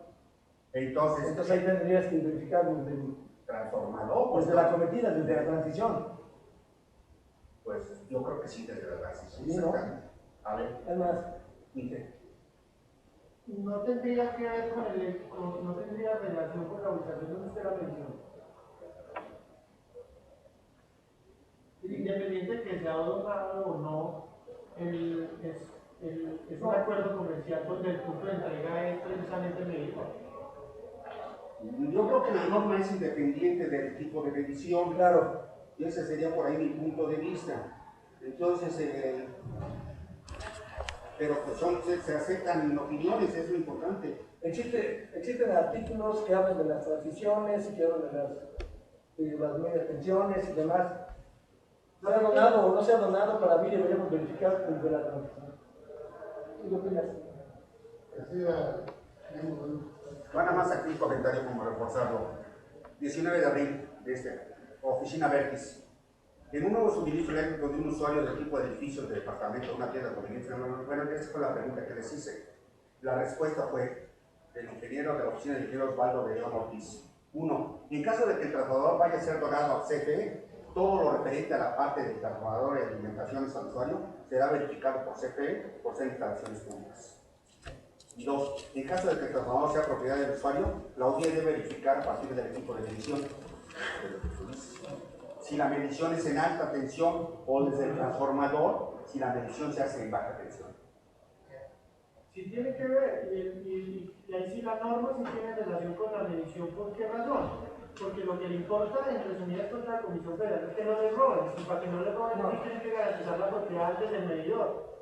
entonces ahí tendrías que verificar desde el transformador, desde la cometida, desde la transición. Pues yo creo que sí, desde la transición. Sí, ¿no? A ver, Es más, no tendría que ver no tendría relación con la ubicación donde usted la mencionó. Independiente de que sea donado o no, es un acuerdo comercial donde el punto de entrega es precisamente medido. Yo creo que la norma es independiente del tipo de medición. claro. Y ese sería por ahí mi punto de vista. Entonces, pero pues se aceptan opiniones, es lo importante. Existen artículos que hablan de las transiciones, que hablan de las medias tensiones y demás. ¿Se ha donado o no se ha donado? Para mí deberíamos verificar desde la transición. ¿Qué opinas? Van a más aquí un comentario como reforzarlo. 19 de abril, Oficina Vertis. En un nuevo suministro eléctrico de un usuario del tipo de edificios de departamento, una tienda de conveniencia, bueno, esa fue la pregunta que les hice. La respuesta fue del ingeniero de la oficina de ingeniero Osvaldo de León Ortiz. 1. En caso de que el transformador vaya a ser donado a CFE, todo lo referente a la parte del transformador y alimentaciones al usuario será verificado por CFE por ser instalaciones públicas. Y 2. En caso de que el transformador sea propiedad del usuario, la UDIE debe verificar a partir del equipo de medición. Si la medición es en alta tensión o desde el transformador, si la medición se hace en baja tensión. Si tiene que ver, y ahí sí la norma sí tiene relación con la medición, ¿por qué razón? Porque lo que le importa en resumidas cuentas a la Comisión Federal es que no le roben, y para que no le roben no tienen que garantizar la propiedad antes del medidor.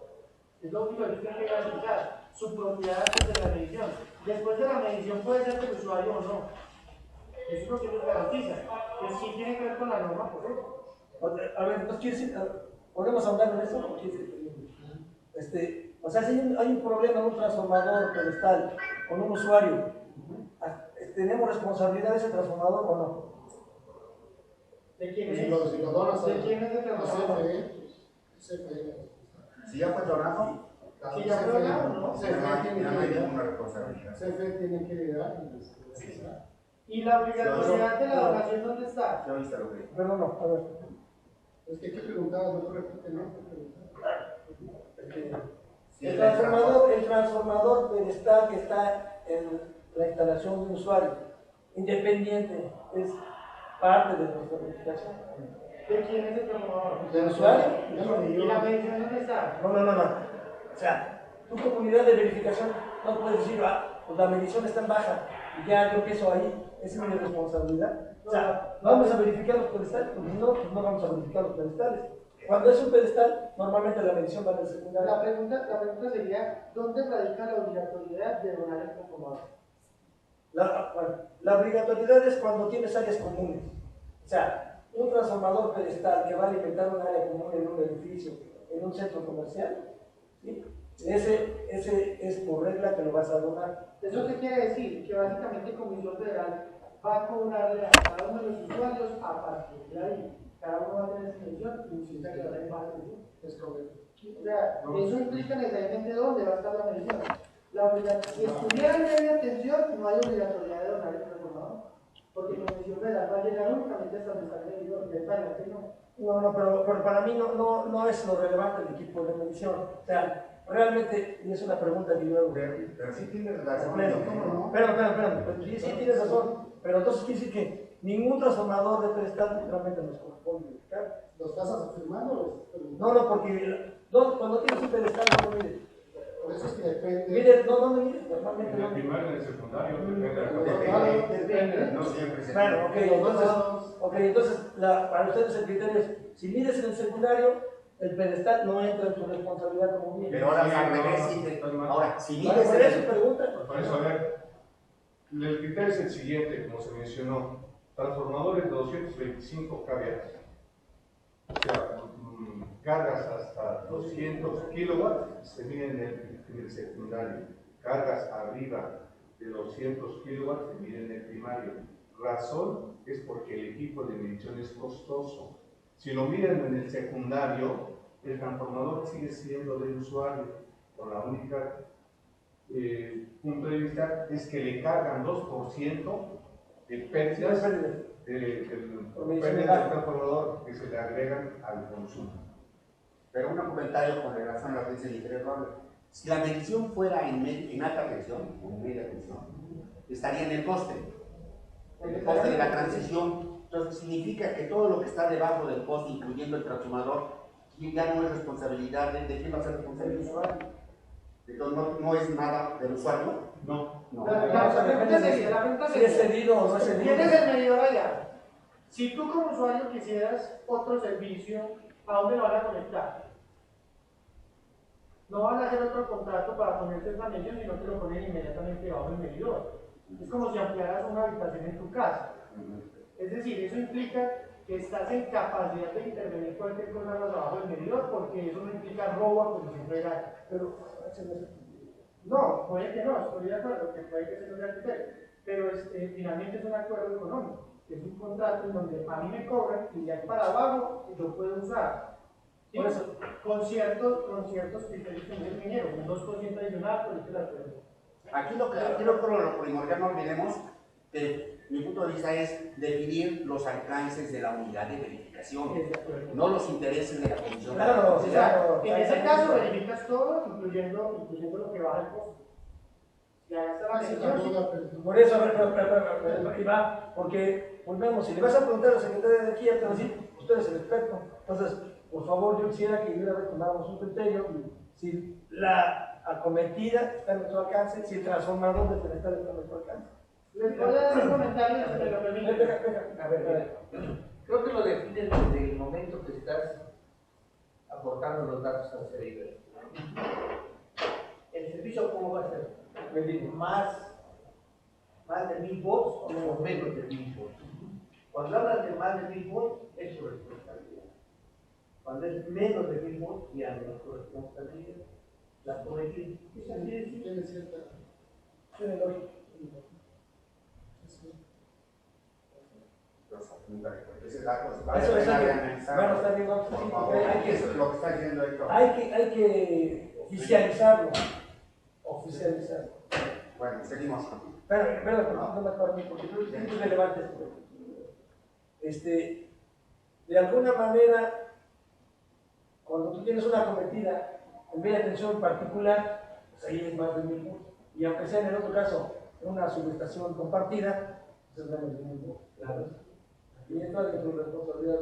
Es lo único que tienen que garantizar, su propiedad antes de la medición. Después de la medición puede ser del usuario o no. Eso es lo que les garantiza, que sí tiene que ver con la norma por eso. A ver, entonces quiere decir, ¿podemos hablar en eso o quiere decir? O sea, si hay un problema en un transformador pedestal con un usuario, ¿tenemos responsabilidad de ese transformador o no? ¿De quién es? Si lo donas ¿De quién es el transformador? CFE. Si ya fue donado, Si ya fue donado, ¿no? ya no hay ninguna responsabilidad. CFE tiene que llegar ¿Y la obligatoriedad de la donación dónde está? ¿Ya viste lo que? Pero no, a ver. Es que, ¿qué preguntabas? No te repite, ¿no? El transformador pedestal que está en la instalación de un usuario, independiente, es parte de nuestra verificación. ¿De quién es el transformador? ¿Del usuario? ¿Y la medición dónde está? No. O sea, tu comunidad de verificación no puedes decir, pues la medición está en baja y ya yo empiezo ahí. Esa es mi responsabilidad. O sea, ¿vamos a verificar los pedestales? Pues no vamos a verificar los pedestales. Cuando es un pedestal, normalmente la medición va en el secundario. La pregunta sería, ¿dónde radica la obligatoriedad de donar el transformador? La obligatoriedad es cuando tienes áreas comunes. O sea, un transformador pedestal que va a alimentar un área común en un edificio, en un centro comercial, ¿sí? Ese es por regla que lo vas a donar. ¿Eso qué quiere decir? Que básicamente Comisión Federal va a cobrarle a cada uno de los usuarios a partir de ahí. Cada uno va a tener su medición y necesita que la baja atención. Es correcto. O sea, eso implica necesariamente dónde va a estar la medición. Si estuviera en media tensión, no hay obligatoriedad de donar el transformador. Porque la Comisión Federal va a llegar únicamente hasta donde está el medidor. De tal que no. No, pero para mí no es lo relevante el equipo de medición. O sea, realmente, y es una pregunta que yo hago. Pero sí tienes razón. Pero sí tienes razón. Pero entonces quiere decir que ningún transformador de pedestal realmente nos corresponde verificar. ¿Lo estás afirmando? No, porque cuando tienes un pedestal no lo mides. Por eso es que depende. Mides, no me mides, normalmente En el no. primario, en el secundario, depende de la No siempre se Bueno, entonces para ustedes el criterio es, si mides en el secundario, el pedestal no entra en tu responsabilidad como mide. Pero ahora al revés, ahora, si Vale, mides por eso pregunta. Por eso, a ver, el criterio es el siguiente, como se mencionó, transformadores de 225 kVA, o sea, cargas hasta 200 kilowatts se miden en el secundario, cargas arriba de 200 kilowatts se miden en el primario. Razón es porque el equipo de medición es costoso. Si lo miden en el secundario, el transformador sigue siendo del usuario, con la única punto de vista es que le cargan 2% de pérdidas del transformador que se le agregan al consumo. Pero un comentario con relación a lo que dice el ingeniero Robert. Si la medición fuera en alta tensión, o en media tensión, estaría en el coste de la transición. Entonces significa que todo lo que está debajo del coste, incluyendo el transformador, ya no es responsabilidad de quién va a ser responsable del usuario. Entonces no es nada del usuario. No. La pregunta sería, si es cedido o no es cedido. tienes el medidor allá. Si tú como usuario quisieras otro servicio, ¿a dónde lo van a conectar? No van a hacer otro contrato para ponerte esa medición, sino que lo ponen inmediatamente bajo el medidor. Es como si ampliaras una habitación en tu casa. Es decir, eso implica que estás en capacidad de intervenir cualquier cosa más abajo del medidor, porque eso no implica robo a condición legal. Pero, no, puede que no, estoy de acuerdo, que puede que se no sea el criterio. Pero finalmente es un acuerdo económico, que es un contrato en donde a mí me cobran y de ahí para abajo yo puedo usar. ¿Sí? Por eso, con ciertos criterios que me vinieron, un 2% adicional, por eso la acuerdo. Aquí lo primordial, no olvidemos, que mi punto de vista es definir los alcances de la unidad de verificación, no los intereses de la comisión. Claro, claro. En ese caso verificas todo, incluyendo lo que baja el costo. Ya está la decisión. Por eso, Iván, porque volvemos, si le vas a preguntar al secretario de Energía, te va a decir, usted es el experto. Entonces, por favor, yo quisiera que hubiera tomáramos un criterio, si la acometida está en nuestro alcance, si el transformador debe estar en nuestro alcance. ¿Les puedo dar un comentario si me lo permiten? A ver. Creo que lo defines desde el momento que estás aportando los datos al cerebro. ¿El servicio cómo va a ser? Más de 1000 volts o menos de 1000 volts. Cuando hablas de más de 1000 volts, es su responsabilidad. Cuando es menos de 1000 volts, ya no es su responsabilidad. La corregir. Es así de simple. Tiene cierta. Tiene lógica. Ese dato Eso es analizar. bueno, está bien, vamos, Por sí, favor, porque hay que, eso es lo que está diciendo Héctor. hay que oficializarlo. Oficializarlo. Bueno, seguimos. Pero no me acuerdo porque creo que es relevante esto. De alguna manera, cuando tú tienes una acometida en vía de tensión particular, pues ahí es más de 1000 volts. Y aunque sea en el otro caso una subestación compartida, pues es menos de 1000 volts. Claro. Y entra de tu responsabilidad.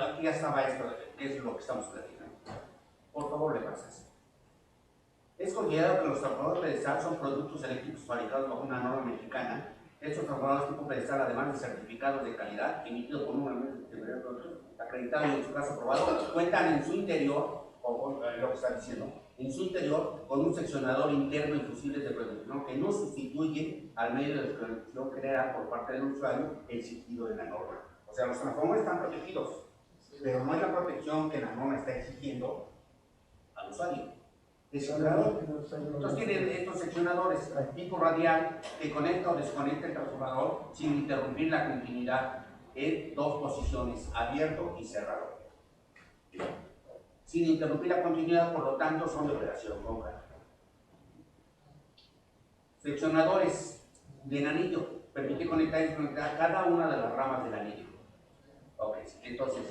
Aquí ya estaba esto, que es lo que estamos platicando. Por favor, le pasas. Es considerado que los transformadores pedestal son productos eléctricos fabricados bajo una norma mexicana. Estos transformadores tipo pedestal, además de certificados de calidad emitidos por un organismo acreditado y en su caso aprobado, cuentan en su interior, o lo que está diciendo, en su interior con un seccionador interno y fusibles de producción que no sustituyen al medio de producción general por parte del usuario exigido de la norma. O sea, los transformadores están protegidos, pero no hay la protección que la norma está exigiendo al usuario. Entonces tienen estos seccionadores tipo radial que conecta o desconecta el transformador sin interrumpir la continuidad en dos posiciones, abierto y cerrado. Sin interrumpir la continuidad, por lo tanto, son de operación conjunta. Seccionadores de anillo permite conectar y desconectar cada una de las ramas del anillo. Ok, entonces,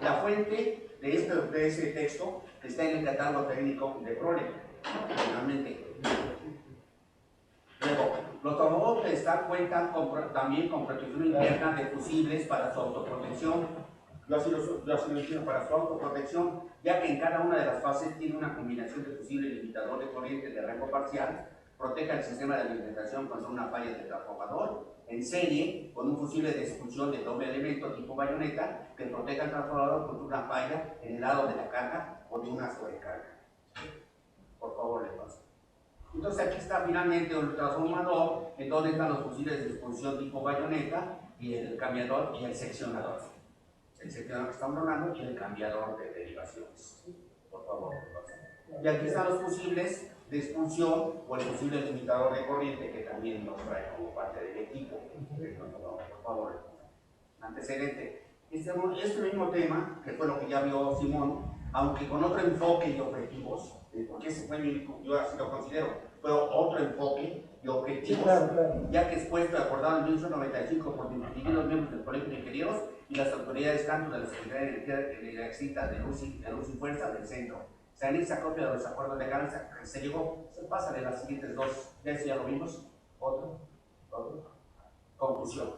la fuente de ese texto está en el catálogo técnico de Prole, finalmente. Luego, los transformadores pedestal cuentan también con protección interna de fusibles para su autoprotección. Yo así lo entiendo, para su autoprotección, ya que en cada una de las fases tiene una combinación de fusible limitador de corriente de rango parcial, proteja el sistema de alimentación contra una falla del transformador, en serie, con un fusible de expulsión de doble elemento tipo bayoneta, que proteja el transformador contra una falla en el lado de la carga o de una sobrecarga. Por favor, le paso. Entonces aquí está finalmente el transformador, en donde están los fusibles de expulsión tipo bayoneta, y el cambiador y el seccionador. El seccionador que estamos hablando y el cambiador de derivaciones. Por favor, le paso. Y aquí están los fusibles de expulsión o el fusible limitador de corriente que también nos trae como parte del equipo. Por favor. Antecedente. Este mismo tema, que fue lo que ya vio Simón, aunque con otro enfoque y objetivos, porque ese fue yo así lo considero, fue otro enfoque y objetivos, claro. Ya que es puesto y acordado en 1995 por los miembros del Colegio de Ingenieros y las autoridades tanto de la Secretaría de Energía de la Extinta de Luz y Fuerza del Centro. Se anexa copia de los acuerdos legales, se llegó, se pasa de las siguientes dos, ya lo vimos, otro. Conclusión.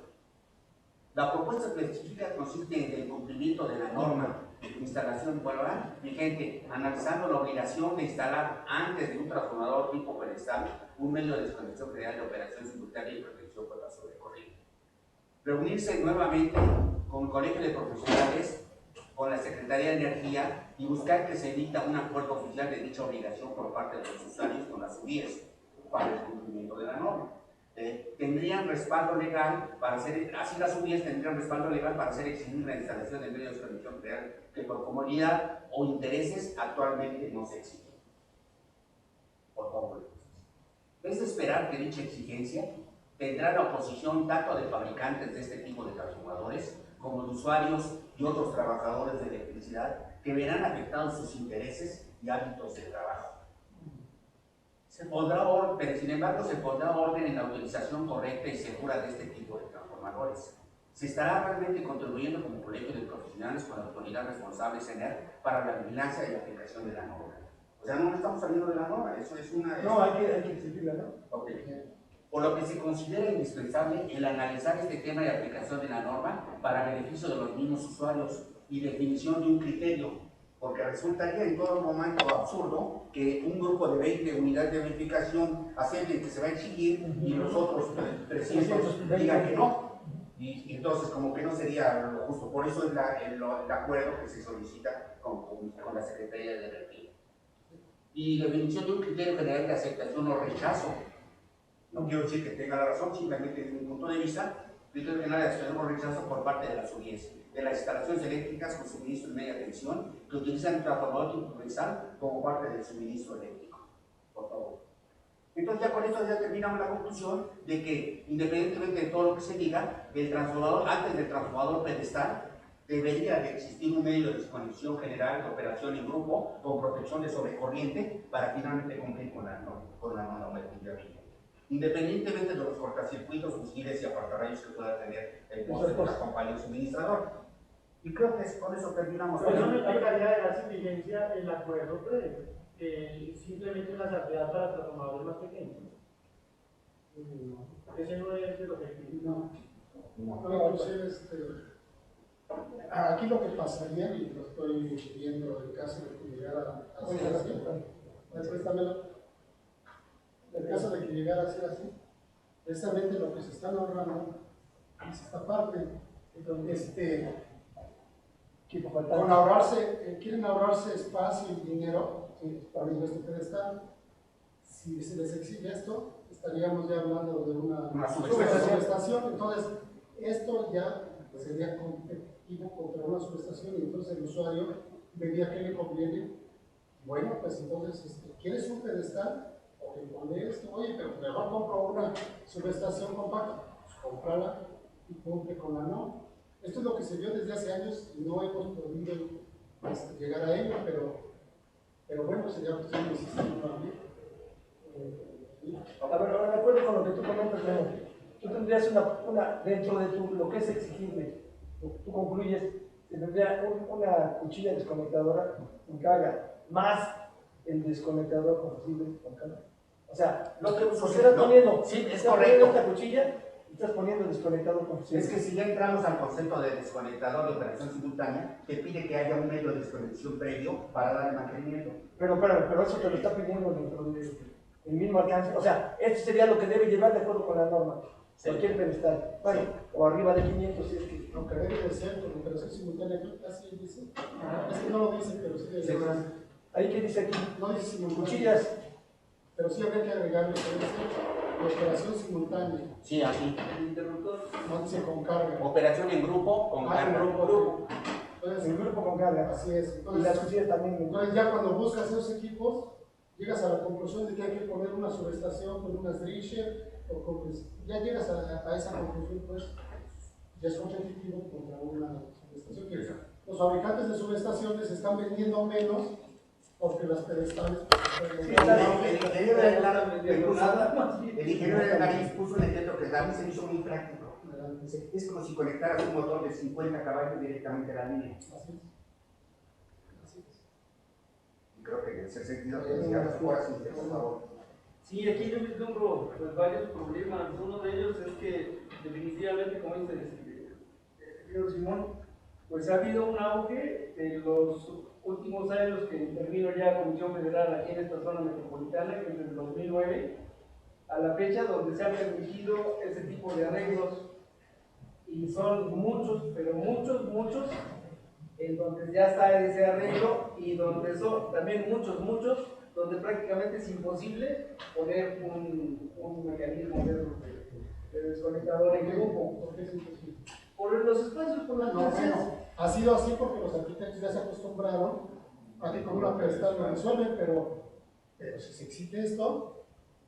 La propuesta específica consiste en el cumplimiento de la norma de instalación laboral vigente, analizando la obligación de instalar antes de un transformador tipo pedestal un medio de desconexión general de operación simultánea y protección por la sobrecorriente. Reunirse nuevamente con el colegio de profesionales con la Secretaría de Energía y buscar que se emita un acuerdo oficial de dicha obligación por parte de los usuarios con las UDIES para el cumplimiento de la norma. Tendrían respaldo legal para hacer, así las UDIES tendrían respaldo legal para hacer exigir la instalación de medios de transmisión real que por comodidad o intereses actualmente no se exigen. Por favor. Es de esperar que dicha exigencia tendrá la oposición tanto de fabricantes de este tipo de transformadores como de usuarios y otros trabajadores de electricidad que verán afectados sus intereses y hábitos de trabajo. Pero sin embargo, se pondrá orden en la utilización correcta y segura de este tipo de transformadores. Se estará realmente contribuyendo como colegio de profesionales con la autoridad responsable CENER para la vigilancia y la aplicación de la norma. O sea, no estamos saliendo de la norma, eso es una... No, hay que exigirla, ¿no? Ok. Por lo que se considera indispensable el analizar este tema de aplicación de la norma para beneficio de los mismos usuarios y definición de un criterio, porque resultaría en todo momento absurdo que un grupo de 20 unidades de verificación acepten que se va a exigir y los otros 300 digan que no. Y entonces como que no sería lo justo. Por eso es el acuerdo que se solicita con la Secretaría de Energía. Y definición de un criterio general de aceptación o rechazo. No quiero decir que tenga la razón, simplemente desde mi punto de vista, criterio general de aceptación o rechazo por parte de las UDIES, de las instalaciones eléctricas con suministro de media tensión que utilizan el transformador universal como parte del suministro eléctrico. Por favor. Entonces ya con esto ya terminamos la conclusión de que, independientemente de todo lo que se diga, el transformador, antes del transformador pedestal, debería de existir un medio de desconexión general de operación en grupo con protección de sobrecorriente para finalmente cumplir con la normatividad vigente. Independientemente de los cortacircuitos, fusiles y apartarrayos que pueda tener el poste de la compañía suministrador. Y creo que con eso terminamos. Pero no me implicaría de darse vigencia el acuerdo previo, simplemente una salvedad para transformadores más pequeños. Ese no es el objetivo. No, entonces, aquí lo que pasaría, y lo estoy viendo en caso de que llegara a ser así, en caso de que llegara a ser así, precisamente lo que se está ahorrando es esta parte, con ahorrarse, quieren ahorrarse espacio y dinero para este pedestal. Si se les exige esto, estaríamos ya hablando de una subestación. Entonces, esto ya sería competitivo contra una subestación y entonces el usuario vería que le conviene. Bueno, pues entonces, ¿quieres un pedestal? O que pone esto, oye, pero mejor compro una subestación compacta, pues cómprala y cumple con la norma. Esto es lo que se vio desde hace años y no hemos podido llegar a ello, pero bueno, sería cuestión de insistir también. A ver, ahora de acuerdo con lo que tú comentas, tú tendrías dentro de lo que es exigible, tú concluyes, que tendría una cuchilla desconectadora con carga, más el desconectador con fusible con carga. O sea, lo que estás poniendo, sí, es estás correcto. poniendo esta cuchilla y estás poniendo el desconectador con fusible. Es que si ya entramos al concepto de desconectador de operación simultánea, te pide que haya un medio de desconexión previo para dar el mantenimiento. Pero eso te lo está pidiendo dentro del mismo alcance. O sea, esto sería lo que debe llevar de acuerdo con la norma. Sí. Cualquier pedestal. Bueno, sí. O arriba de 500 si es que. Aunque debe de ser con operación simultánea, así dice. Es que no lo dice, pero sí debe ser. ¿Ahí qué dice aquí? No dice simultánea. Cuchillas. Pero sí habría que agregarle que dice operación simultánea. Sí, aquí. El interruptor. No dice con carga. Operación en grupo con carga. En grupo. Entonces, en grupo con carga. Así es. Entonces, y las cuchillas también. Entonces ya cuando buscas esos equipos, llegas a la conclusión de que hay que poner una subestación con unas Drisher, o con, pues, ya llegas a esa conclusión, pues ya es competitivo contra una subestación. Que los fabricantes de subestaciones están vendiendo menos porque las pedestales. El ingeniero de nariz puso un ejemplo que a mí se me hizo muy práctico. Es como si conectaras un motor de 50 caballos directamente a la línea. Creo que en ese sentido que decía las horas, por favor. Sí, aquí yo vislumbro pues, varios problemas. Uno de ellos es que definitivamente, como dice el señor Simón, pues ha habido un auge de los últimos años que intervino ya la Comisión Federal aquí en esta zona metropolitana, que desde el 2009 a la fecha, donde se ha permitido ese tipo de arreglos, y son muchos, pero muchos, en donde ya está ese arreglo y donde son también muchos, donde prácticamente es imposible poner un mecanismo de desconectador en grupo. ¿Por qué es imposible? Por los espacios, por las No, distancias. bueno, ha sido así porque los arquitectos ya se acostumbraron a que con una pedestal lo resuelven, pero si se exige esto,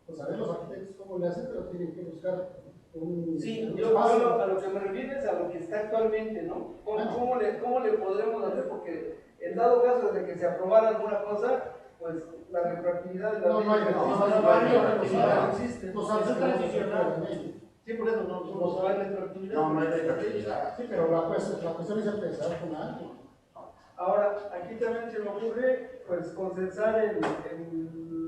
pues a ver los arquitectos cómo le hacen, pero tienen que buscar un Sí, un yo espacio. a lo que me refiero es a lo que está actualmente, ¿no? ¿Cómo le podremos hacer? Porque en dado caso de que se aprobara alguna cosa, pues la retroactividad de la ley No hay retroactividad. no existe. Tú sabes Es que no se transicional. puede ley. Sí, por eso no hay retroactividad. No, no hay retroactividad. Sí, pero la cuestión es empezar con algo. Ahora, aquí también se me ocurre, pues, consensar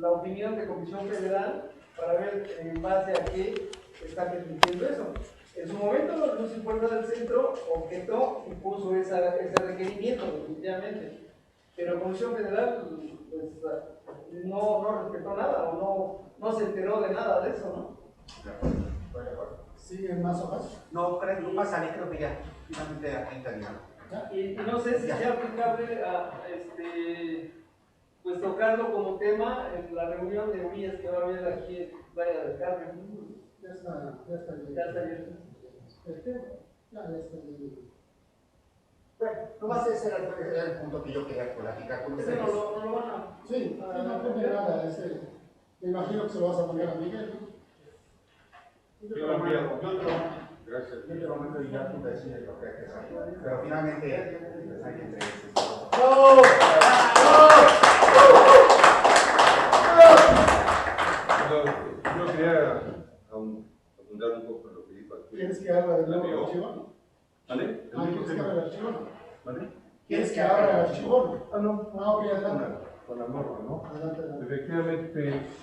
la opinión de Comisión Federal para ver en base a qué está permitiendo eso. En su momento, la Luz y Fuerza del Centro objetó y puso ese requerimiento, definitivamente. Pero Comisión Federal, pues, no respetó nada o no se enteró de nada de eso, ¿no? ¿Siguen más hojas? No, no pasa, creo que ya. Finalmente aquí terminamos. Y no sé si sea aplicable pues tocarlo como tema en la reunión de vías que va a haber aquí en Playa del Carmen. Ya está bien. Ya está abierto. Ya está bien. Bueno, nomás ese era el punto que yo quería platicar con Ese ustedes. no lo van a... Sí, no tiene nada. Me imagino que se lo vas a poner a Miguel, ¿no? Yo lo envío. Gracias. Yo te lo mando y ya tú decides lo que hay que hacer. Pero finalmente, pues, hay que entregarse. Yo quería abundar un poco en lo que dijo aquí. ¿Quieres que abra de nuevo el Amigo. archivo? ¿Vale? ¿Quieres que abra el archivo? ¿Vale? ¿Quieres que abra el archivo? No. Ok, adelante. Con la norma, ¿no? Adelante. Efectivamente,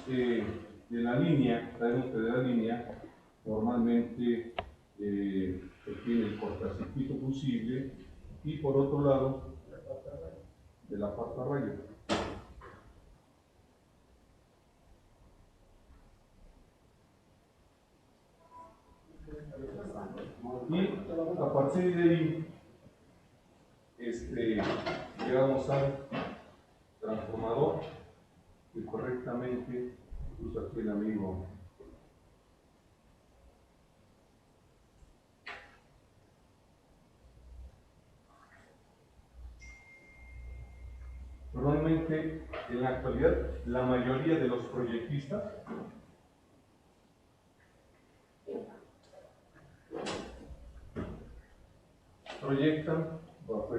de la línea, sabemos que de la línea, normalmente se tiene el cortacircuito posible y por otro lado, de la partarraya. Y a partir de ahí, llegamos al transformador que correctamente puso aquí el amigo. Normalmente, en la actualidad, la mayoría de los proyectistas proyectan bajo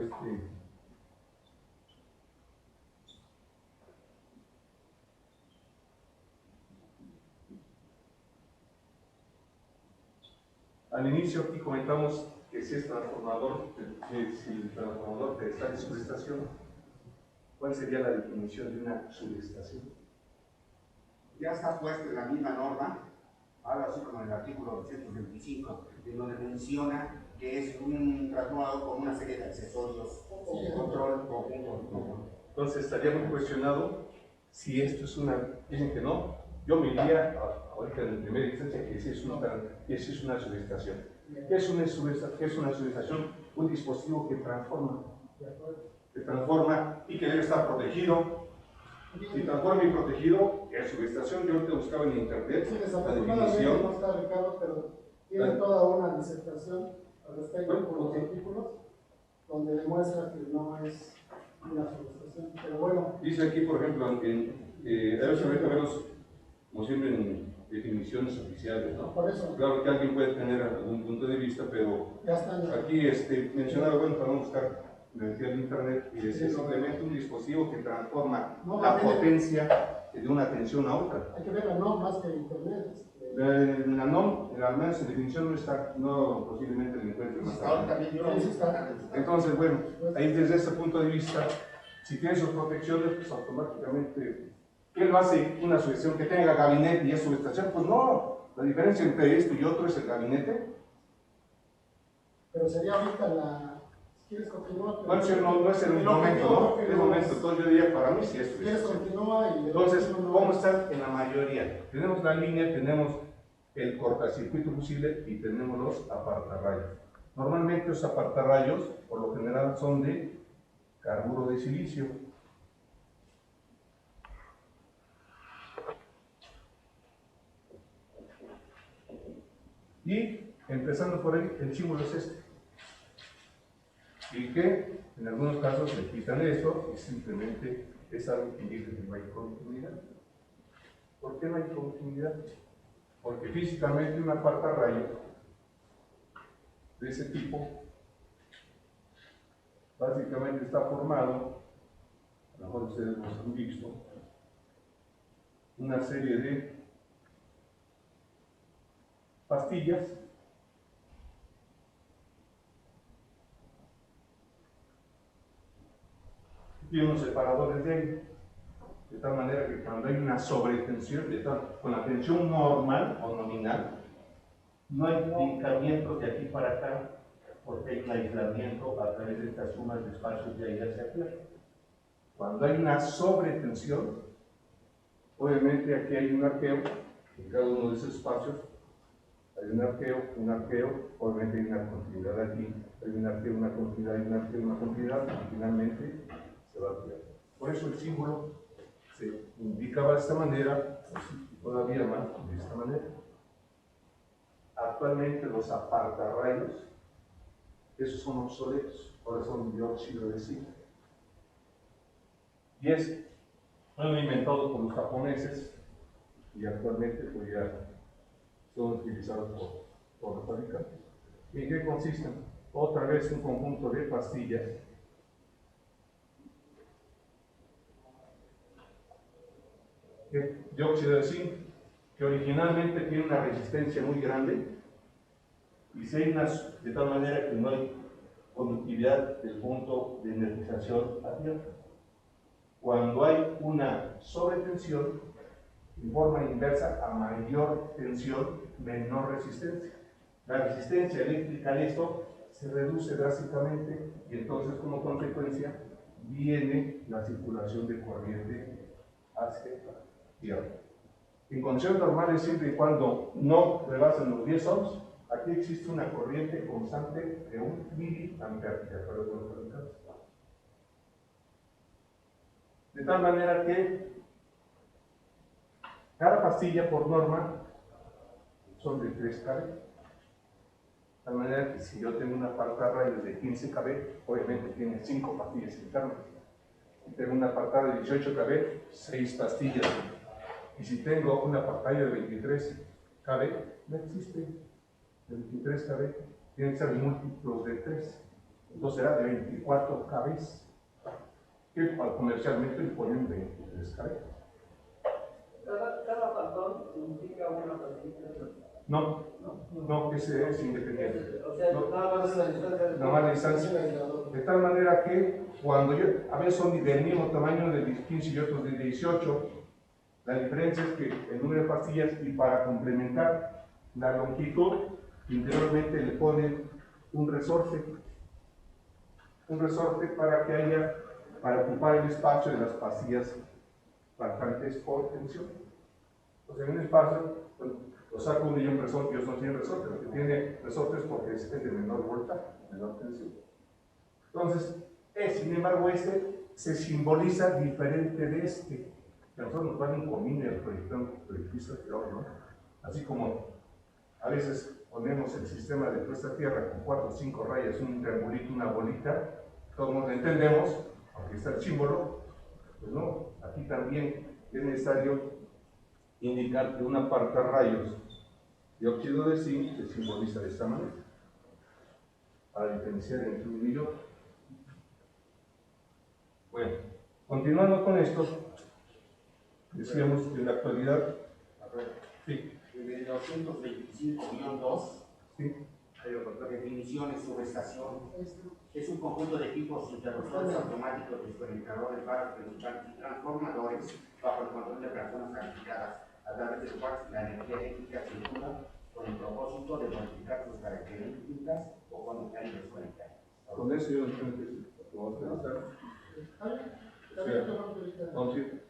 al inicio aquí comentamos que si es transformador, si el transformador está en subestación, ¿cuál sería la definición de una subestación? Ya está puesto en la misma norma, ahora así como en el artículo 225, en donde menciona que es un transformador con una serie de accesorios o control conjunto. Entonces estaría muy cuestionado si esto es una, dicen que no, yo me iría ahorita en primera instancia que sí es una subestación. ¿Qué es una subestación? Un dispositivo que transforma y que debe estar protegido. Si transforma y protegido, es subestación. Yo ahorita buscaba en internet Sí, la desafortunadamente definición. no está Ricardo, pero tiene toda una disertación al respecto por los artículos donde demuestra que no es una subestación. Pero bueno, Dice aquí, por ejemplo, ahorita verlos, como siempre, en definiciones oficiales, ¿no? por eso Claro que alguien puede tener algún punto de vista, pero ya están. aquí mencionaba, bueno, para no buscar, me metí al internet y decía simplemente un dispositivo que transforma la potencia de una tensión a otra. Hay que verla, no más que internet. La NOM, al menos en definición no está, no posiblemente lo encuentre más Ahora adelante. también yo lo Sí, está. Entonces, bueno, ahí desde ese punto de vista, si tiene sus protecciones, pues automáticamente, ¿qué lo hace una subestación que tenga gabinete y es subestación? Pues no, la diferencia entre esto y otro es el gabinete. Pero sería ahorita si quieres continuar. No es el momento, ¿no? Es el momento, entonces yo diría para mí sí es Si quieres subestación. continúa y... Entonces, ¿cómo está en la mayoría? Tenemos la línea, tenemos el cortacircuito fusible y tenemos los apartarrayos. Normalmente los apartarrayos, por lo general, son de carburo de silicio. Y empezando por ahí, el símbolo es este. Y que en algunos casos le quitan esto y simplemente es algo que indica que no hay continuidad. ¿Por qué no hay continuidad? Porque físicamente un apartarrayo de ese tipo básicamente está formado, a lo mejor ustedes los han visto, una serie de pastillas y unos separadores de aire, de tal manera que cuando hay una sobretensión, con la tensión normal o nominal, no hay brincamientos de aquí para acá, porque hay un aislamiento a través de estas sumas de espacios de aire hacia afuera. Cuando hay una sobretensión, obviamente aquí hay un arqueo, en cada uno de esos espacios, hay un arqueo, obviamente hay una continuidad aquí, hay un arqueo, una continuidad, hay un arqueo, una continuidad, y finalmente se va a crear. Por eso el símbolo se indicaba de esta manera, y todavía más de esta manera. Actualmente los apartarrayos, esos son obsoletos, ahora son dióxido de zinc. Y es un inventado por los japoneses y actualmente pues ya son utilizados por los fabricantes. ¿Y en qué consisten? Otra vez un conjunto de pastillas de dióxido de zinc que originalmente tiene una resistencia muy grande y se hay de tal manera que no hay conductividad del punto de energización a tierra. Cuando hay una sobretensión, en forma inversa, a mayor tensión, menor resistencia. La resistencia eléctrica de esto se reduce drásticamente y entonces como consecuencia viene la circulación de corriente hacia tierra. En condiciones normales, siempre y cuando no rebasen los 10 ohms, aquí existe una corriente constante de 1 miliampere, de acuerdo con los fabricantes. De tal manera que cada pastilla por norma son de 3 kb. De tal manera que si yo tengo una apartarrayo de 15 kb, obviamente tiene 5 pastillas internas. Si tengo una apartarrayo de 18 kb, 6 pastillas. Y si tengo una apartarrayo de 23 kb, no existe. De 23 kb tiene que ser múltiplos de 3. Entonces será de 24 kb. Que comercialmente le ponen 23 kb. Cada patrón indica una pastilla. No, ese es independiente. O sea, No, nada más la distancia. nada más la distancia. De tal manera que cuando a veces son del mismo tamaño de 15 y otros de 18, la diferencia es que el número de pastillas y para complementar la longitud, interiormente le ponen un resorte para que haya, para ocupar el espacio de las pastillas faltantes por tensión. Entonces en un espacio, bueno, lo saco uno y un resorte, y otros no tienen resorte. Lo que tiene resorte es porque es de menor voltaje, menor tensión. Entonces, sin embargo, este se simboliza diferente de este. Que a nosotros nos van en común el proyectista teórico, ¿no? Así como a veces ponemos el sistema de puesta a tierra con 4 o 5 rayas, un triangulito, una bolita, todos nos entendemos, aunque está el símbolo, pues no, aquí también es necesario indicar que un apartarrayos de óxido de zinc se simboliza de esta manera, para diferenciar entre uno y otro. Bueno, continuando con esto, decíamos que en la actualidad, sí. En el 225-2, Sí. definiciones sobre estación, es un conjunto de equipos interruptores automáticos, desconectadores, barras principales y transformadores bajo el control de personas calificadas, a través del cual la energía eléctrica circula con el propósito de modificar sus características o conectar y desconectar. Con eso yo no tengo que vamos a hacer.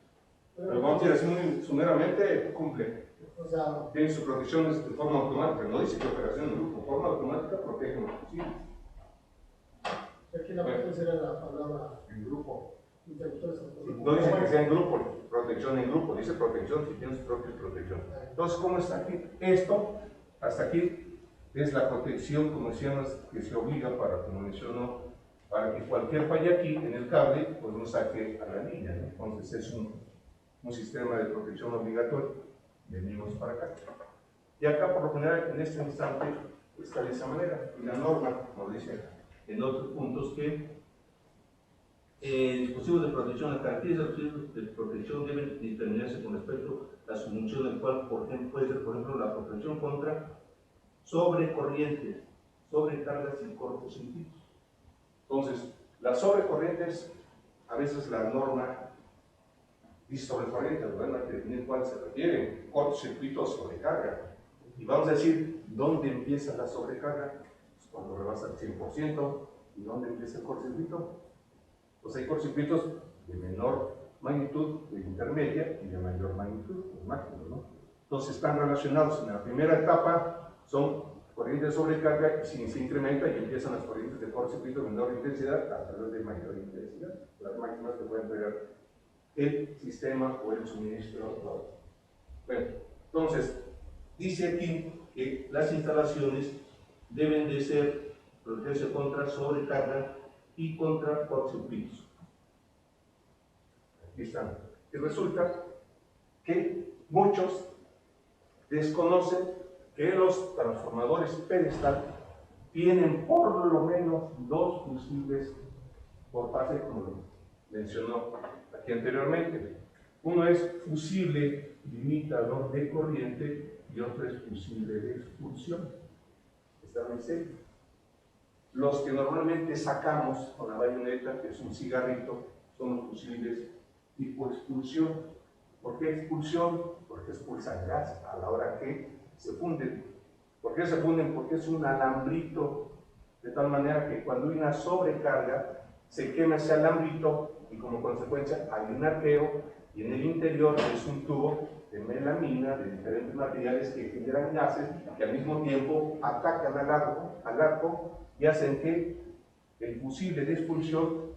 Pero vamos a decir así, sumeramente cumple. O sea, Tiene sus protecciones de forma automática, no dice que operación en grupo, forma automática protege los fusibles. Aquí la potencia era la palabra En grupo. interruptores automáticos. No dice que sea en grupo, protección en grupo, dice protección si tienes propia protección. Entonces, ¿cómo está aquí? Esto, hasta aquí, es la protección, como decíamos, que se obliga para, como mencionó, para que cualquier falla aquí en el cable, pues no saque a la línea, ¿no? Entonces es un sistema de protección obligatorio. Venimos para acá. Y acá, por lo general, en este instante, está de esa manera. Y la norma, como dice en otros puntos, que dispositivos de protección, las características de dispositivos de protección deben determinarse con respecto a su función, el cual, por ejemplo, puede ser, por ejemplo, la protección contra sobrecorrientes, sobrecargas y cortocircuitos. Entonces, las sobrecorrientes, a veces la norma dice sobrecorrientes, bueno, hay que definir cuál se refiere, cortocircuito o sobrecarga. Y vamos a decir, ¿dónde empieza la sobrecarga? Pues cuando rebasa el 100%. ¿Y dónde empieza el cortocircuito? Pues hay cortocircuitos de menor magnitud, de intermedia y de mayor magnitud, los máximos, ¿no? Entonces están relacionados. En la primera etapa son corrientes de sobrecarga y si se incrementa y empiezan las corrientes de cortocircuito de menor intensidad hasta las de mayor intensidad, las máximas que pueden entregar el sistema o el suministro. Bueno, entonces, dice aquí que las instalaciones deben de ser protegerse contra sobrecarga y contra cortocircuitos. Aquí están. Y resulta que muchos desconocen que los transformadores pedestal tienen por lo menos 2 fusibles por fase, como mencionó aquí anteriormente. Uno es fusible limitador de corriente y otro es fusible de expulsión. Está en serio. Los que normalmente sacamos con la bayoneta, que es un cigarrito, son los fusibles tipo expulsión. ¿Por qué expulsión? Porque expulsan gas a la hora que se funden. ¿Por qué se funden? Porque es un alambrito, de tal manera que cuando hay una sobrecarga, se quema ese alambrito y como consecuencia hay un arqueo y en el interior es un tubo de melamina, de diferentes materiales que generan gases que al mismo tiempo atacan al arco y hacen que el fusible de expulsión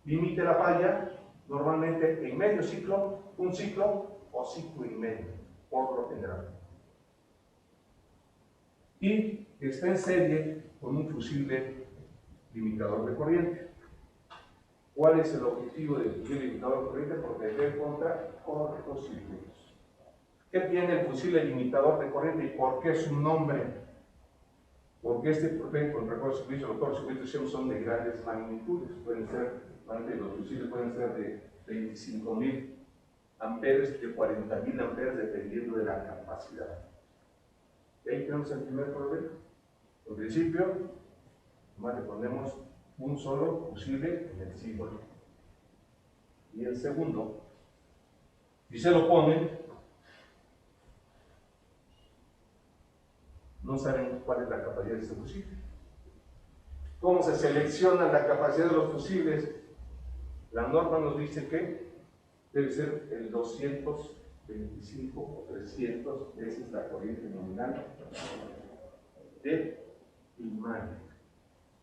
limite la falla normalmente en medio ciclo, un ciclo o ciclo y medio, por lo general. Y está en serie con un fusible limitador de corriente. ¿Cuál es el objetivo del fusible limitador de corriente? Proteger contra cortocircuitos. ¿Qué tiene el fusible limitador de corriente y por qué su nombre? Porque este protege contra cortocircuitos. Los cortocircuitos siempre son de grandes magnitudes. Pueden ser, los fusibles pueden ser de 25.000 amperes, de 40.000 amperes, dependiendo de la capacidad. Y ahí tenemos el primer problema. En principio, nomás le ponemos un solo fusible en el símbolo. Y el segundo, si se lo ponen, no saben cuál es la capacidad de ese fusible. ¿Cómo se selecciona la capacidad de los fusibles? La norma nos dice que debe ser el 225 o 300 veces la corriente nominal de imán.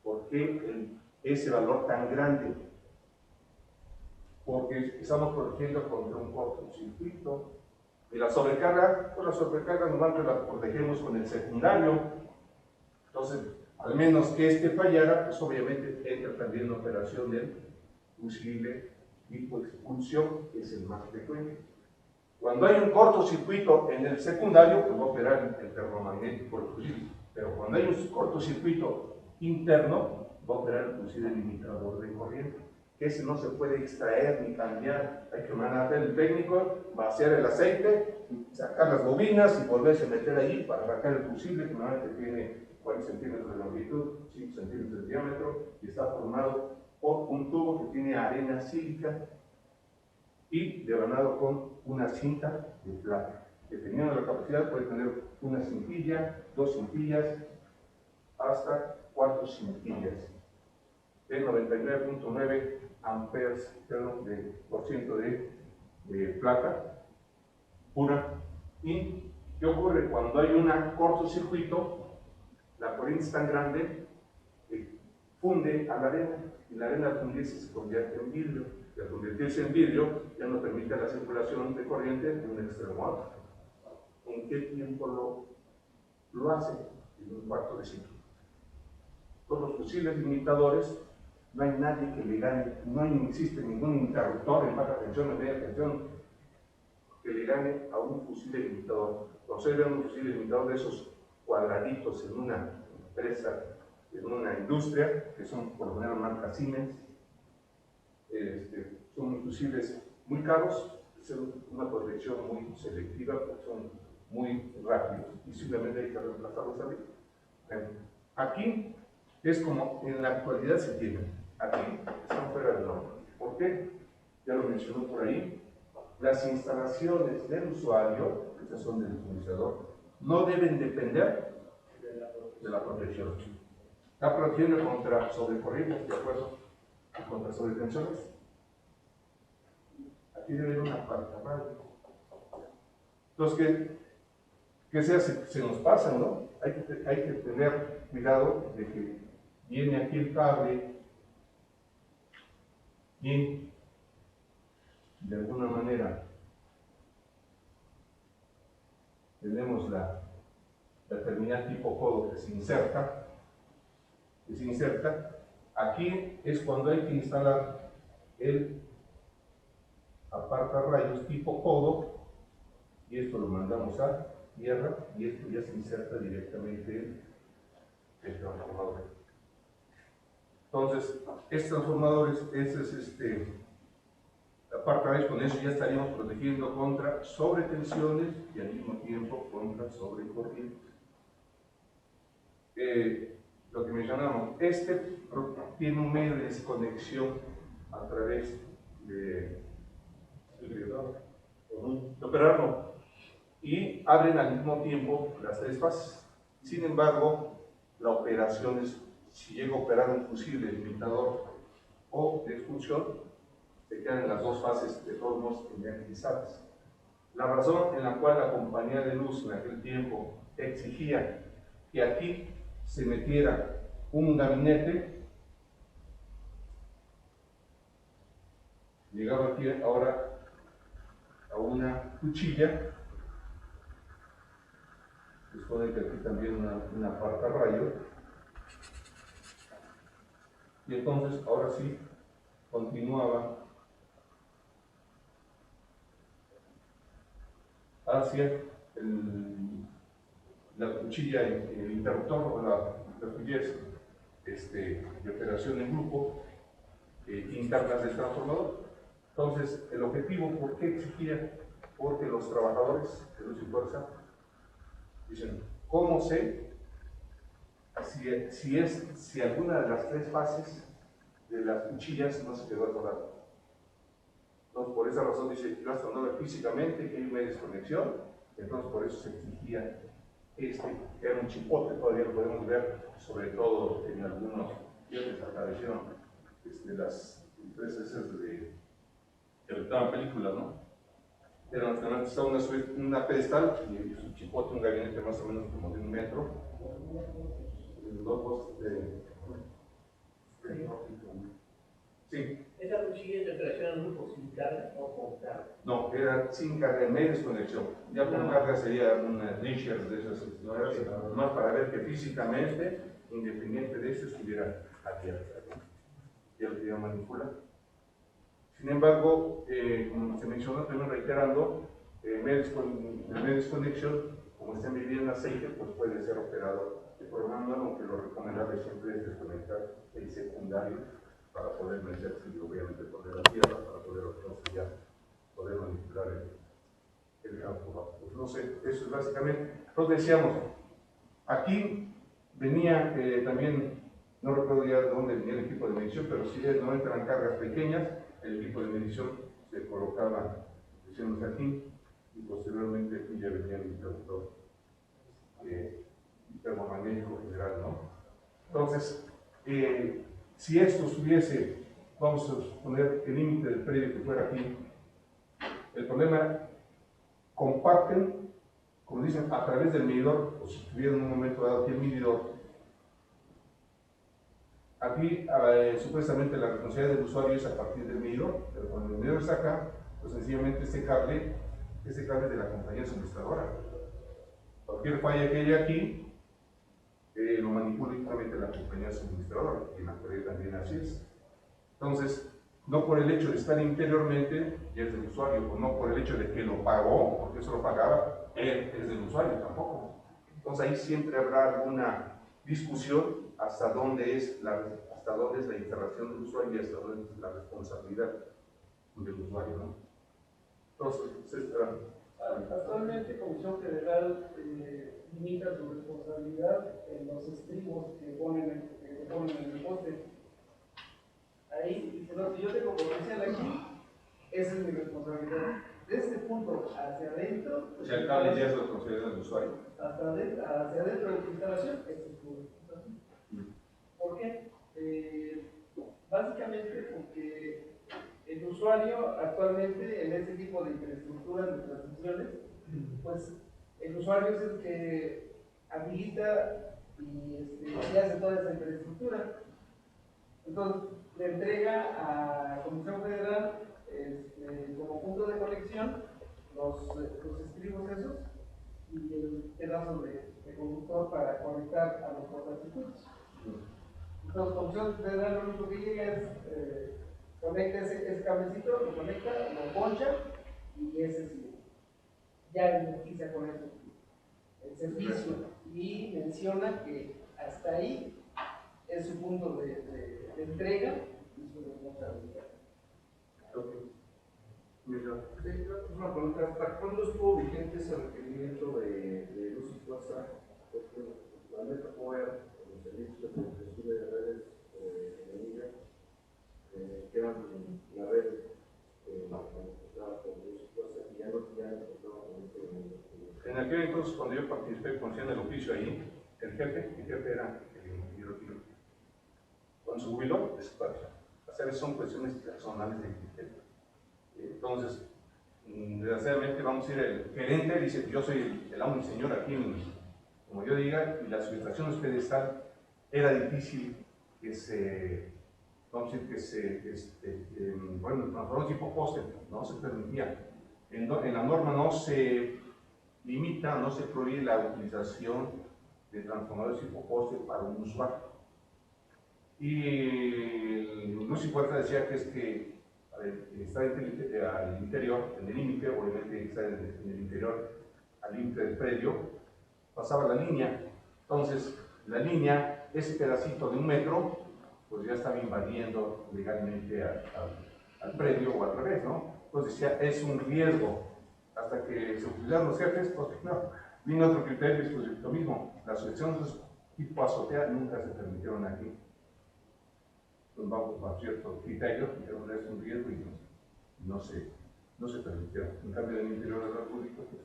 ¿Por qué ese valor tan grande? Porque estamos protegiendo contra un cortocircuito. Y la sobrecarga, pues la sobrecarga normalmente la protegemos con el secundario. Entonces, al menos que este fallara, pues obviamente entra también la operación del fusible tipo expulsión, que es el más frecuente. Cuando hay un cortocircuito en el secundario, pues va a operar el termomagnético del fusible. Pero cuando hay un cortocircuito interno, va a operar el fusible limitador de corriente. Que ese no se puede extraer ni cambiar. Hay que mandar el técnico, vaciar el aceite, sacar las bobinas y volverse a meter allí para arrancar el fusible, que normalmente tiene 40 centímetros de longitud, 5 centímetros de diámetro, y está formado por un tubo que tiene arena sílica y devanado con una cinta de plata. Dependiendo de la capacidad, puede tener una cintilla, 2 cintillas, hasta 4 cintillas. De 99.9 amperes por ciento de plata pura. ¿Y qué ocurre cuando hay un cortocircuito? La corriente es tan grande que funde a la arena, y la arena al fundirse se convierte en vidrio, y al convertirse en vidrio ya no permite la circulación de corriente de un extremo a otro. ¿En qué tiempo lo hace? En un cuarto de siglo. Todos los fusiles limitadores, no hay nadie que le gane, existe ningún interruptor en baja tensión, en media tensión, que le gane a un fusible limitador. Observen un fusible limitador de esos cuadraditos en una empresa, en una industria, que son por lo general marca Siemens. Son fusibles muy caros, son una protección muy selectiva, porque son muy rápidos y simplemente hay que reemplazarlos arriba. Aquí es como en la actualidad se tienen. Aquí están fuera de norma. ¿Por qué? Ya lo mencionó por ahí. Las instalaciones del usuario, estas son del utilizador, no deben depender de la protección. Está protegiendo contra sobrecorrientes, ¿de acuerdo? Y contra sobretensiones. Aquí debe haber una partarradio. Entonces, que sea, se nos pasa, ¿no? Hay que tener cuidado de que viene aquí el cable y de alguna manera tenemos la terminal tipo codo que se inserta. Aquí es cuando hay que instalar el apartarrayos tipo codo, y esto lo mandamos a tierra y esto ya se inserta directamente en el transformador. Entonces, estos transformadores, apartarrayos, con eso ya estaríamos protegiendo contra sobretensiones y al mismo tiempo contra sobrecorrientes. Lo que mencionamos, tiene un medio de desconexión a través de operarlo, y abren al mismo tiempo las tres fases. Sin embargo, la operación es, si llega a operar un fusible limitador o de expulsión, se quedan en las dos fases de todos modos energizadas. La razón en la cual la compañía de luz en aquel tiempo exigía que aquí se metiera un gabinete, llegaba aquí ahora a una cuchilla, les pone que aquí también una apartarrayo, y entonces ahora sí continuaba hacia la cuchilla, el interruptor o las cuchillas de operación en grupo internas del transformador. Entonces, el objetivo, ¿por qué exigía? Porque los trabajadores de luz y fuerza dicen, ¿cómo sé si alguna de las tres fases de las cuchillas no se quedó atorada? Entonces, por esa razón dice, yo hasta no veo físicamente que hay una desconexión, entonces por eso se exigía que era un chipote, todavía lo podemos ver, sobre todo en algunos, ya desaparecieron las empresas esas que rentaban películas, ¿no? Era una pedestal y un chipote, un gabinete más o menos como de 1 metro, sí. ¿Esa cuchilla es de operación en grupo sin carga o con carga? No, era sin carga, en media desconexión. Ya con carga sería una Richards de esas, más para ver que físicamente, independiente de eso, estuviera abierta. Ya lo quería manipular. Sin embargo, como se mencionó, también reiterando, media desconexión, como está envidiendo en aceite, pues puede ser operado de programa, aunque lo recomendable siempre es desconectar el secundario para poder meterse y obviamente poner la tierra, para poder entonces ya poder manipular el campo. Pues no sé, eso es básicamente. Entonces decíamos, aquí venía también, no recuerdo ya de dónde venía el equipo de medición, pero si no entran cargas pequeñas, el equipo de medición se colocaba, decíamos aquí, y posteriormente aquí ya venía el interruptor termomagnético general, ¿no? Entonces, si esto estuviese, vamos a suponer el límite del predio que fuera aquí, el problema, comparten, como dicen, a través del medidor, o si tuviera en un momento dado aquí el medidor, Aquí, supuestamente, la responsabilidad del usuario es a partir del medidor, pero cuando el medidor está acá, pues sencillamente este cable es de la compañía suministradora. Cualquier falla que haya aquí, lo manipula directamente la compañía suministradora, y en la actualidad también así es. Entonces, no por el hecho de estar interiormente, ya es del usuario, o no por el hecho de que lo pagó, porque eso lo pagaba, es del usuario tampoco. Entonces ahí siempre habrá alguna discusión hasta dónde es la instalación del usuario y hasta dónde es la responsabilidad del usuario, ¿no? Entonces, Actualmente, Comisión Federal limita su responsabilidad en los estribos que ponen en el poste. Ahí dice, no, si yo tengo potencial aquí, esa es mi responsabilidad. De este punto hacia adentro, o sea, el cable ya es la responsabilidad del usuario. hacia adentro de tu instalación, esa es tu responsabilidad. ¿Por qué? Básicamente porque el usuario actualmente en este tipo de infraestructuras de transmisiones, pues el usuario es el que habilita y hace toda esa infraestructura. Entonces le entrega a Comisión Federal como punto de conexión los estribos esos y el pedazo de conductor para conectar a los cortacircuitos. Entonces, Comisión Federal lo único que llega es conecta ese cablecito, lo conecta, lo poncha y ese sí, ya inicia con eso el servicio y menciona que hasta ahí es su punto de entrega y su responsabilidad. Una pregunta, ¿hasta cuándo estuvo vigente ese requerimiento de luz y fuerza? Porque la meta puede ver los servicios de infraestructura de redes enemigas que eran la red conectada con luz y fuerza y ya no conectaba con este elemento. En aquel entonces, cuando yo participé conociendo el oficio ahí, mi jefe era el ingeniero Tiro. Cuando se jubiló, despacho. O sea, son cuestiones personales de criterio. Entonces, desgraciadamente vamos a ir, el gerente dice, yo soy el amo y señor aquí, como yo diga, y la subestación pedestal era difícil que se, vamos a decir, que se, bueno, transformó tipo poste, no se permitía. En la norma no se limita, no se prohíbe la utilización de transformadores tipo poste para un usuario. Y Luz y Fuerza decía que es que está al interior, en el límite, obviamente está en el interior, al límite del predio, pasaba la línea. Entonces, la línea, ese pedacito de 1 metro, pues ya estaba invadiendo legalmente al predio o al revés, ¿no? Entonces decía, es un riesgo. Hasta que se utilizaron los jefes, pues no, vino otro criterio, pues lo mismo, las subvenciones tipo azotea nunca se permitieron aquí. Entonces vamos a cierto criterio, pero es un riesgo y no se permitieron. En cambio, en el interior de la República, pues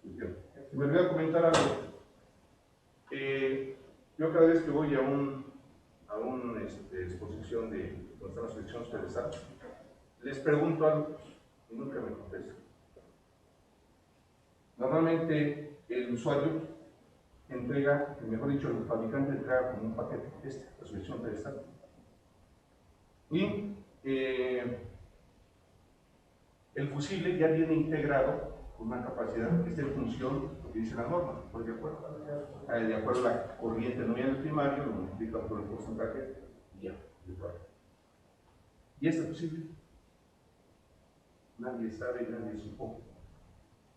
se hicieron. Si me olvidó comentar algo, yo cada vez que voy a una exposición de donde están las secciones pedestales, les pregunto algo y nunca me contestan. Normalmente el usuario entrega, mejor dicho, el fabricante entrega como un paquete, la solución pedestal. Y el fusible ya viene integrado con una capacidad que esté en función de lo que dice la norma, ¿estoy de acuerdo? De acuerdo a la corriente nominal primario, lo multiplica por el porcentaje y ya, ¿y este fusible? Nadie sabe, nadie supo.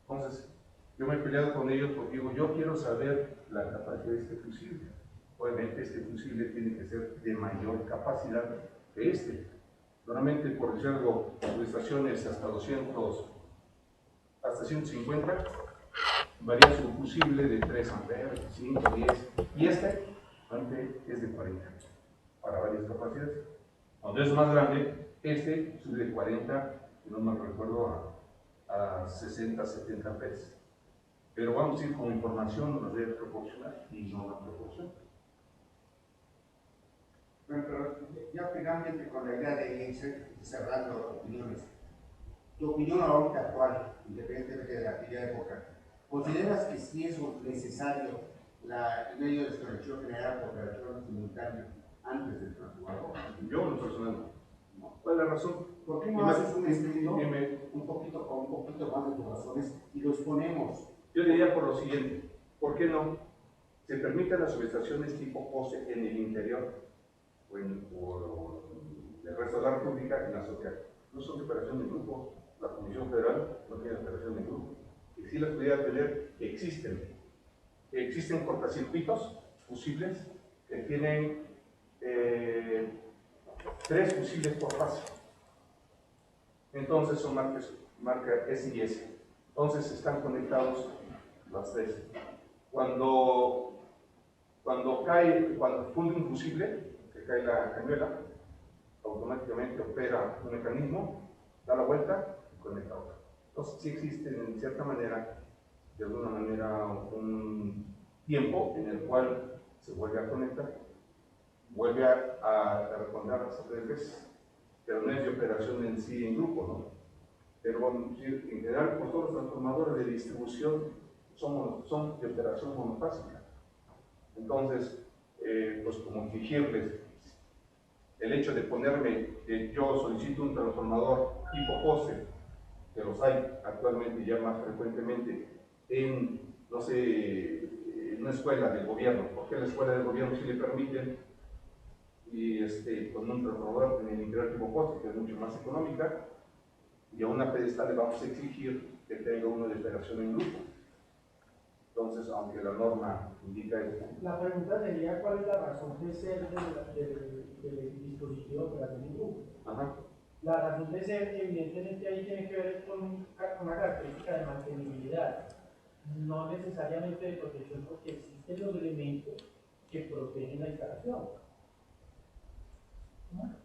Entonces, yo me he peleado con ellos porque digo, yo quiero saber la capacidad de este fusible. Obviamente este fusible tiene que ser de mayor capacidad que este. Normalmente, por decir algo, estaciones hasta 200, hasta 150, varía su fusible de 3 amperes, 5, 10, y este es de 40, para varias capacidades. Cuando es más grande, este sube de 40, no me recuerdo, a 60, 70 amperes. Pero vamos a ir con información, nos debe proporcionar y no la proporciona. Bueno, pero ya finalmente con la idea de ir cerrando opiniones, tu opinión ahorita actual, independientemente de aquella época, ¿consideras que sí es necesario el medio de desconexión general por operación simultánea antes del transformador. Yo, en lo personal, No. ¿cuál es la razón? ¿Por qué no haces un escrito un poquito con un poquito más de tus razones y los ponemos? Yo diría por lo siguiente, ¿por qué no se permiten las subestaciones tipo POSE en el interior o en el resto de la República en la sociedad? No son de operación de grupo, la Comisión Federal no tiene operación de grupo. Y si las pudiera tener, existen cortacircuitos fusibles que tienen 3 fusibles por fase. Entonces son marca S y S. Entonces están conectados las 3. Cuando funde un fusible, que cae la cañuela, automáticamente opera un mecanismo, da la vuelta y conecta otra. Entonces sí existe en cierta manera, de alguna manera, un tiempo en el cual se vuelve a conectar, vuelve a responder hasta 3 veces, pero no es de operación en sí en grupo, ¿no? Pero vamos a decir, en general, pues todos los transformadores de distribución son de operación monofásica. Entonces, pues como exigirles el hecho de ponerme que yo solicito un transformador tipo POSE, que los hay actualmente ya más frecuentemente en, no sé, en una escuela del gobierno, porque la escuela del gobierno sí le permiten, y con un transformador en el interior tipo POSE, que es mucho más económica, y a una pedestal le vamos a exigir que tenga uno de operación en grupo. Entonces, aunque la norma indica eso. La pregunta sería cuál es la razón de ser del dispositivo de operación en grupo. Ajá. La razón de ser, evidentemente, ahí tiene que ver con una característica de mantenibilidad, no necesariamente de protección, porque existen los elementos que protegen la instalación.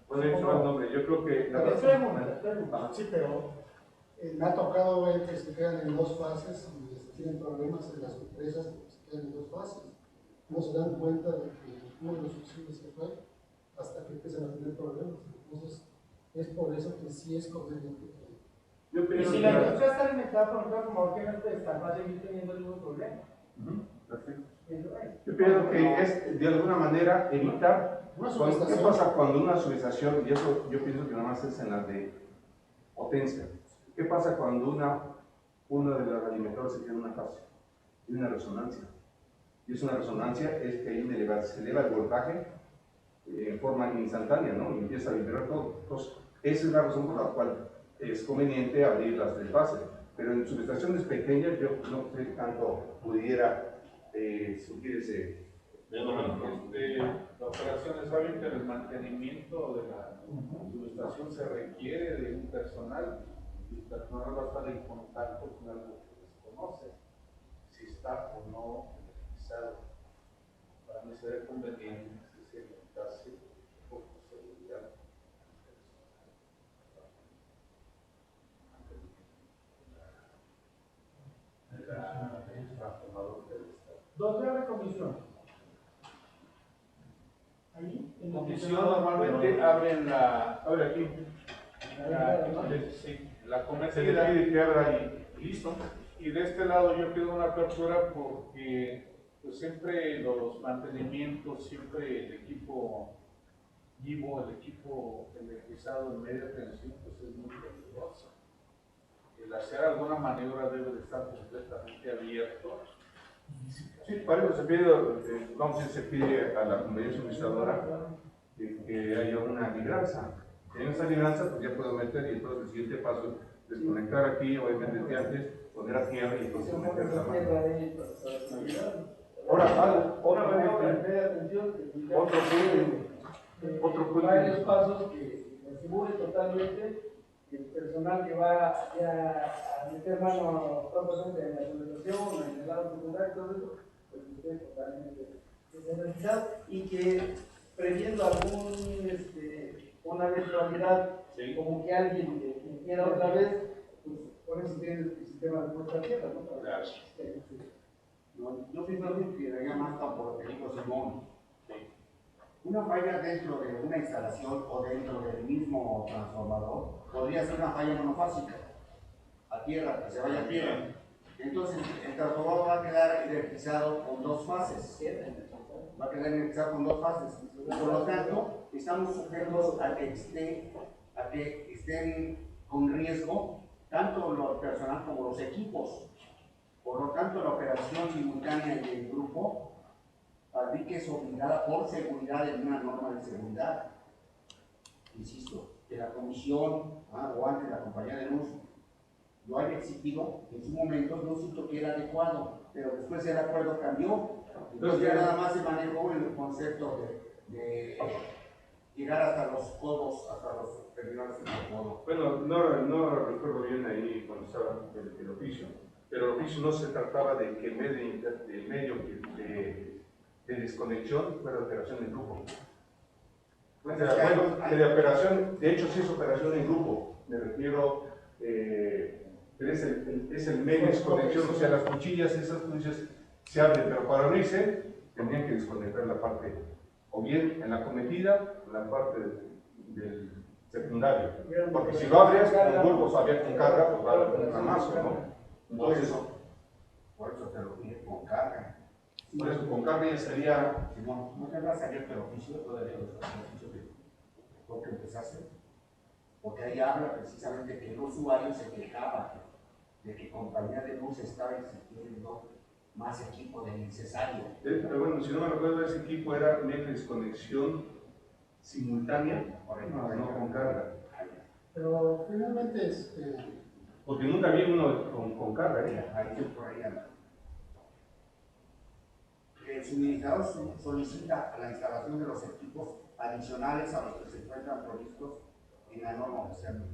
Bueno, eso es el nombre. Yo creo que la Es razón. pregunta. Sí, pero me ha tocado ver que se quedan en 2 fases y tienen problemas en las empresas que se quedan en 2 fases. No se dan cuenta de que uno de los fusibles se fue hasta que empiezan a tener problemas. Entonces, es por eso que sí es conveniente. Yo Y pienso si que la industria está alimentada por un transformador que no es pedestal, va a seguir teniendo el mismo problema. Perfecto. Eso es. Yo pienso que es de alguna manera evitar. ¿Qué pasa cuando una subestación, y eso yo pienso que nada más es en las de potencia? ¿Qué pasa cuando una de las alimentadoras se queda en una fase? Tiene una resonancia. Y es una resonancia, es que ahí se eleva el voltaje en forma instantánea, ¿no? Y empieza a vibrar todo. Entonces, esa es la razón por la cual es conveniente abrir las 3 fases. Pero en subestaciones pequeñas, yo no sé tanto pudiera surgir ese. La operación saben que el mantenimiento de la subestación se requiere de un personal, y el personal va a estar en contacto con algo que desconoce, si está o no energizado. Para mí sería conveniente que se ciertase por seguridad. ¿Dónde abre comisión? Ahí, en la Comisión normalmente abren abre aquí. Sí, la Se le cometida. pide que abra y listo. Y de este lado yo pido una apertura porque pues siempre los mantenimientos, siempre el equipo vivo, el equipo energizado en media tensión, pues es muy peligroso. El hacer alguna maniobra debe de estar completamente abierto. Sí, para eso se pide, vamos a decir, se pide a la compañía suministradora que haya una libranza. Si hay esa libranza, pues ya puedo meter, y entonces el siguiente paso es desconectar aquí, obviamente desde antes, poner a tierra y entonces meter la mano. Ahora, otro punto. Varios pasos que asegure totalmente que el personal que va a meter mano totalmente en la subestación, en el lado secundario, todo eso, pues esté totalmente descentralizado y que previendo una eventualidad, como que alguien que quiera otra vez, pues por eso tiene el sistema de puesta a tierra, ¿no? Claro. No, yo pienso que daría más por lo que dijo Simón. Una falla dentro de una instalación o dentro del mismo transformador podría ser una falla monofásica, a tierra, que se vaya a tierra. Entonces el transformador va a quedar energizado con 2 fases. va a quedar energizado con 2 fases. Por lo tanto, estamos sujetos a que estén con riesgo tanto lo personal como los equipos. Por lo tanto, la operación simultánea y el grupo, para mí que es obligada por seguridad en una norma de seguridad. Insisto, que la comisión o antes la compañía de luz lo haya exigido en su momento, no siento que era adecuado, pero después el acuerdo cambió. Entonces ya nada más se manejó el concepto de llegar hasta los codos, hasta los terminales del codo. Bueno, no recuerdo bien ahí cuando estaba el oficio, pero el oficio no se trataba de que el medio de desconexión fuera operación en grupo. Pues, O sea, bueno, de operación, de hecho sí es operación en grupo, me refiero, pero es el medio de desconexión, o sea, las cuchillas, esas cuchillas se abren, pero para abrirse tendrían que desconectar la parte, o bien en la cometida, o en la parte del secundario, porque si lo abres, con bulbos abiertos con carga, pues va a haber un ramazo, ¿no? Entonces, por eso te lo pide con carga. por eso con carga ya sería... Si no tendrás abierto el oficio, todavía el oficio de lo que empezaste, porque ahí habla precisamente que el usuario se quejaba de que compañía de luz estaba exigiendo más equipo del necesario. Pero bueno, si no me recuerdo, ese equipo era medio de desconexión simultánea, no con carga. Pero finalmente, Porque nunca vi uno con carga, ¿eh? Ahí por ahí anda. El suministrador solicita la instalación de los equipos adicionales a los que se encuentran provistos en la norma oficial.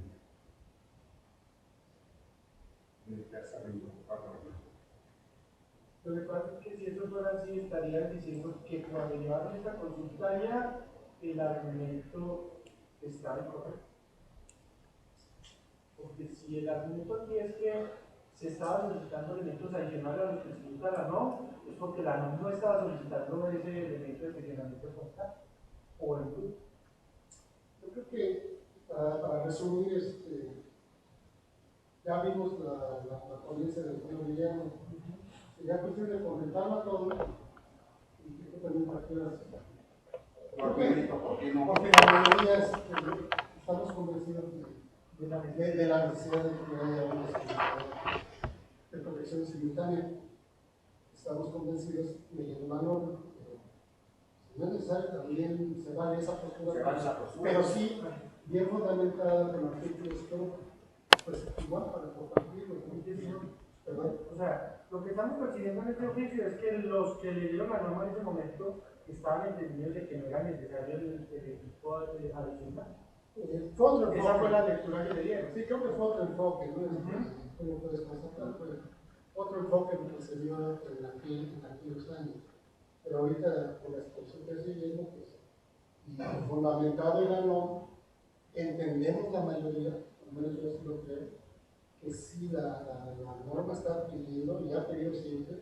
Lo que pasa es que si eso fuera así, estarían diciendo que cuando llevaron esta consultaria, el argumento está incorrecto. Porque si el argumento aquí es que se estaba solicitando elementos adicionales a los que se solicita la NOM, es porque la NOM no estaba solicitando ese elemento de funcionamiento constante o el grupo. yo creo que para resumir, ya vimos la ponencia del señor Guillermo. Sería cuestión de comentarlo todo y creo que también partidas. Porque la mayoría estamos convencidos de la necesidad de que haya una de protección simultánea. Estamos convencidos de la norma. Si no es necesario, también se vale esa postura. Pero sí, bien fundamentada con artículos, pues igual para compartirlo. Perdón. O sea, lo que estamos percibiendo en este oficio es que los que le dieron la norma en ese momento estaban entendidos de que no era necesario el equipo adicional. Esa fue la lectura que le dieron. Sí, creo que fue otro enfoque, ¿no? Como puedes constatar, fue otro enfoque que se dio en aquellos años. Pero ahorita, con la exposición que siguiendo, pues, y fundamentado en la norma, entendemos la mayoría, al menos yo sí lo creo, que sí la norma está pidiendo, y ha pedido siempre,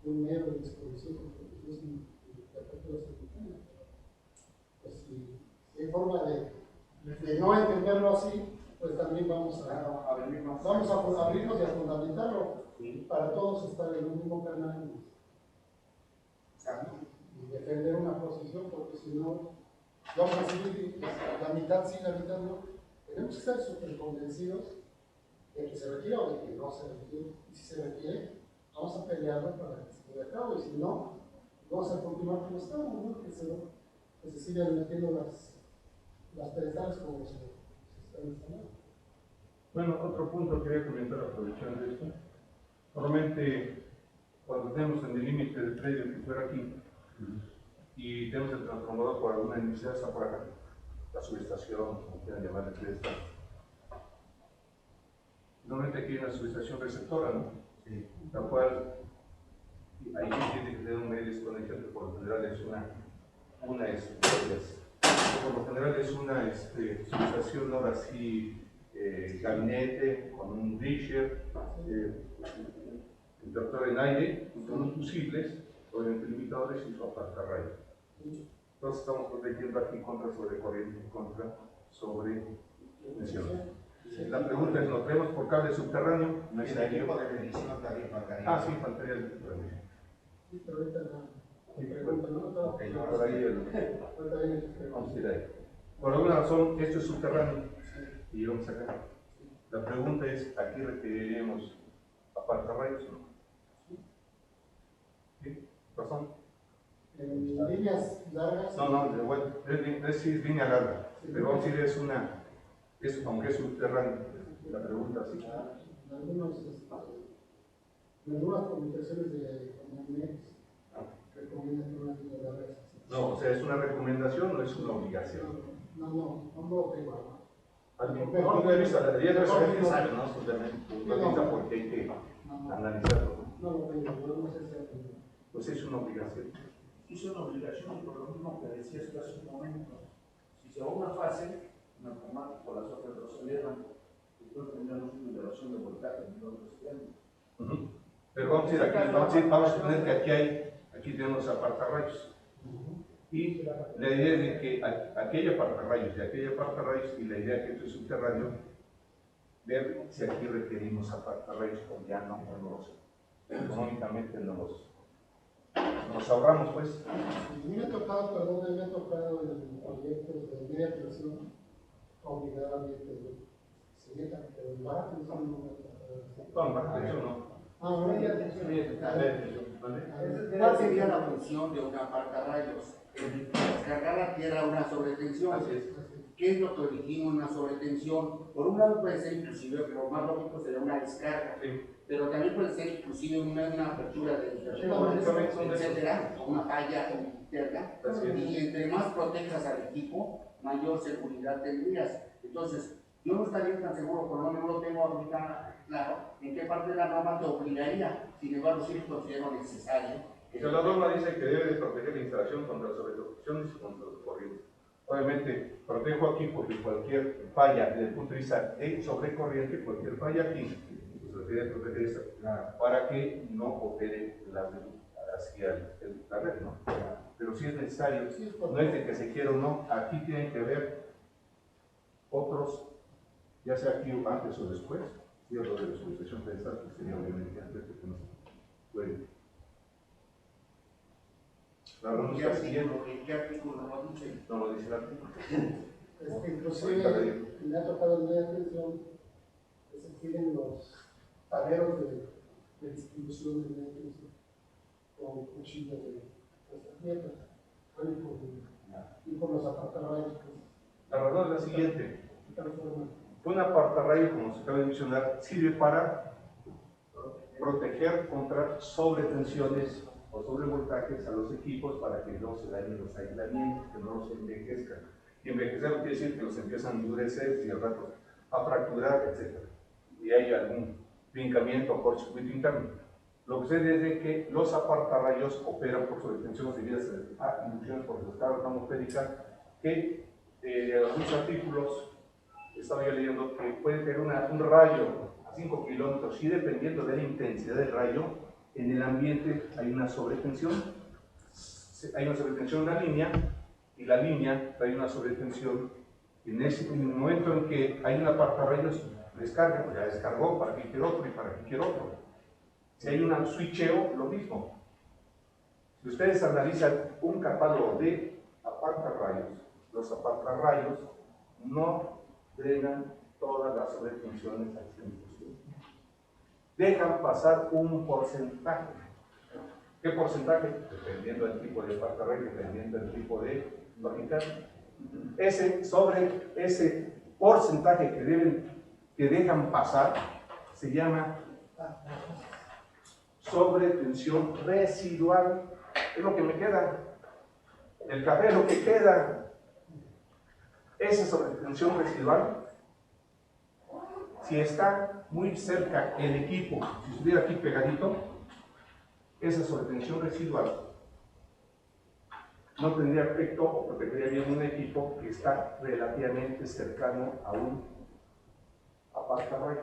un medio de disposición porque es un interpretador simultáneo. Pues si hay forma de no entenderlo así, pues también vamos a abrirnos y a fundamentarlo para todos estar en un mismo canal y defender una posición, porque si no, vamos a seguir la mitad sí, la mitad no. Tenemos que estar súper convencidos de que se requiere o de que no se requiere. Y si se requiere, vamos a pelearlo para que se lleve a cabo, y si no, vamos a continuar como estamos, ¿no? Que se sigan metiendo las perezales como se están instalando. Bueno, otro punto que quería comentar aprovechando esto. Normalmente, cuando tenemos en el límite del predio que fuera aquí, y tenemos el transformador por alguna necesidad, está por acá, la subestación, como quieran llamarle, está. Normalmente aquí hay una subestación receptora, ¿no? Sí. La cual, ahí tiene que tener un medio de desconexión, que por lo general es una subestación, ahora sí, gabinete, con un disher, interruptor en aire, con unos fusibles, obviamente limitadores y su apartarrayo. Entonces estamos protegiendo aquí contra sobrecorriente y contra sobretensión. La pregunta es, ¿nos vemos por cable subterráneo? No es el equipo de medición también faltaría. Ah, sí, faltaría el subterráneo. Sí, pero ahorita Ok, por ahí Ahorita viene el- vamos a ir ahí. Por alguna razón, esto es subterráneo y vamos acá. La pregunta es, ¿aquí requeriríamos apartarrayos o no? ¿Sí? ¿Razón? En líneas largas. No, bueno, es línea larga, pero vamos a decir aunque es subterráneo. La pregunta sí. En algunas publicaciones de Comunidades recomiendan una línea larga. No, o sea, ¿es una recomendación o es una obligación? No lo tengo. Al punto de vista, la ley de referencia sabe, ¿no? Fundamenta porque hay que analizarlo, ¿no? No lo tengo, no sé si Pues es una obligación. Es una obligación, por lo mismo que decías tú hace un momento. Si se va a una fase, en automático las otras dos se elevan, después tendremos una elevación de voltaje en los extremos. Pero vamos a ir aquí, vamos a suponer que aquí tenemos apartarrayos. Y la idea es de que aquí hay apartarrayos y aquí hay apartarrayos, y la idea es que esto es subterráneo, ver si aquí requerimos apartarrayos o ya no los económicamente nos ahorramos, pues. me ha tocado en el proyecto de media presión obligadamente se meta, pero el barato No, baja tensión no. media tensión. ¿Cuál sería la función de un apartarrayos? Descargar la tierra a una sobretensión. Así es. ¿Qué es lo que origina una sobretensión? Por un lado puede ser inclusive, lo más lógico sería una descarga, Sí. pero también puede ser inclusive una apertura de etcétera, o una falla interna. Así es. Y entre más protejas al equipo, mayor seguridad tendrías. Entonces, yo no estaría tan seguro, por lo menos no lo tengo ahorita claro, en qué parte de la norma te obligaría. Sin embargo, sí lo considero necesario. O sea, la norma dice que debe de proteger la instalación contra sobreproducciones y contra los corrientes. Obviamente, protejo aquí porque cualquier falla desde el punto de vista de sobrecorriente, cualquier falla aquí, pues debe proteger esta, para que no opere hacia la red, ¿no? Pero si es necesario, no es de que se quiera o no, aquí tienen que haber otros, ya sea aquí antes o después, y lo de la subestación pedestal, que sería obviamente antes de que no se puede. ¿En qué artículo lo dice? No lo dice el artículo. Inclusive me ha tocado en media tensión que se tienen los tableros de distribución de media tensión con cuchillos de tierra y por los apartarrayos. La razón es la siguiente. Un apartarrayo, como se acaba de mencionar, sirve para proteger contra sobretensiones o sobrevoltajes a los equipos para que no se dañen los aislamientos, que no los envejezcan. Y envejecer quiere decir que los empiezan a endurecer y al rato a fracturar, etc. Y hay algún trincamiento o cortocircuito interno. Lo que sucede es de que los apartarrayos operan por sobretensiones debidas a inducciones por descarga atmosférica que algunos artículos estaba yo leyendo que puede tener un rayo a 5 kilómetros y dependiendo de la intensidad del rayo, en el ambiente hay una sobretensión en la línea, y la línea trae una sobretensión. En el momento en que hay un apartarrayos, descarga, pues ya descargó, para que quiera otro y para que quiera otro. Si hay un switcheo, lo mismo. Si ustedes analizan un catálogo de apartarrayos, los apartarrayos no drenan todas las sobretensiones al 100%. Dejan pasar un porcentaje. ¿Qué porcentaje? Dependiendo del tipo de apartarrayo, dependiendo del tipo de fabricante. Ese porcentaje que dejan pasar se llama sobretensión residual. Es lo que me queda. El café es lo que queda. Esa sobretensión residual, si está muy cerca el equipo, si estuviera aquí pegadito, esa sobretensión residual no tendría efecto o protegería bien un equipo que está relativamente cercano a un apartarrayo.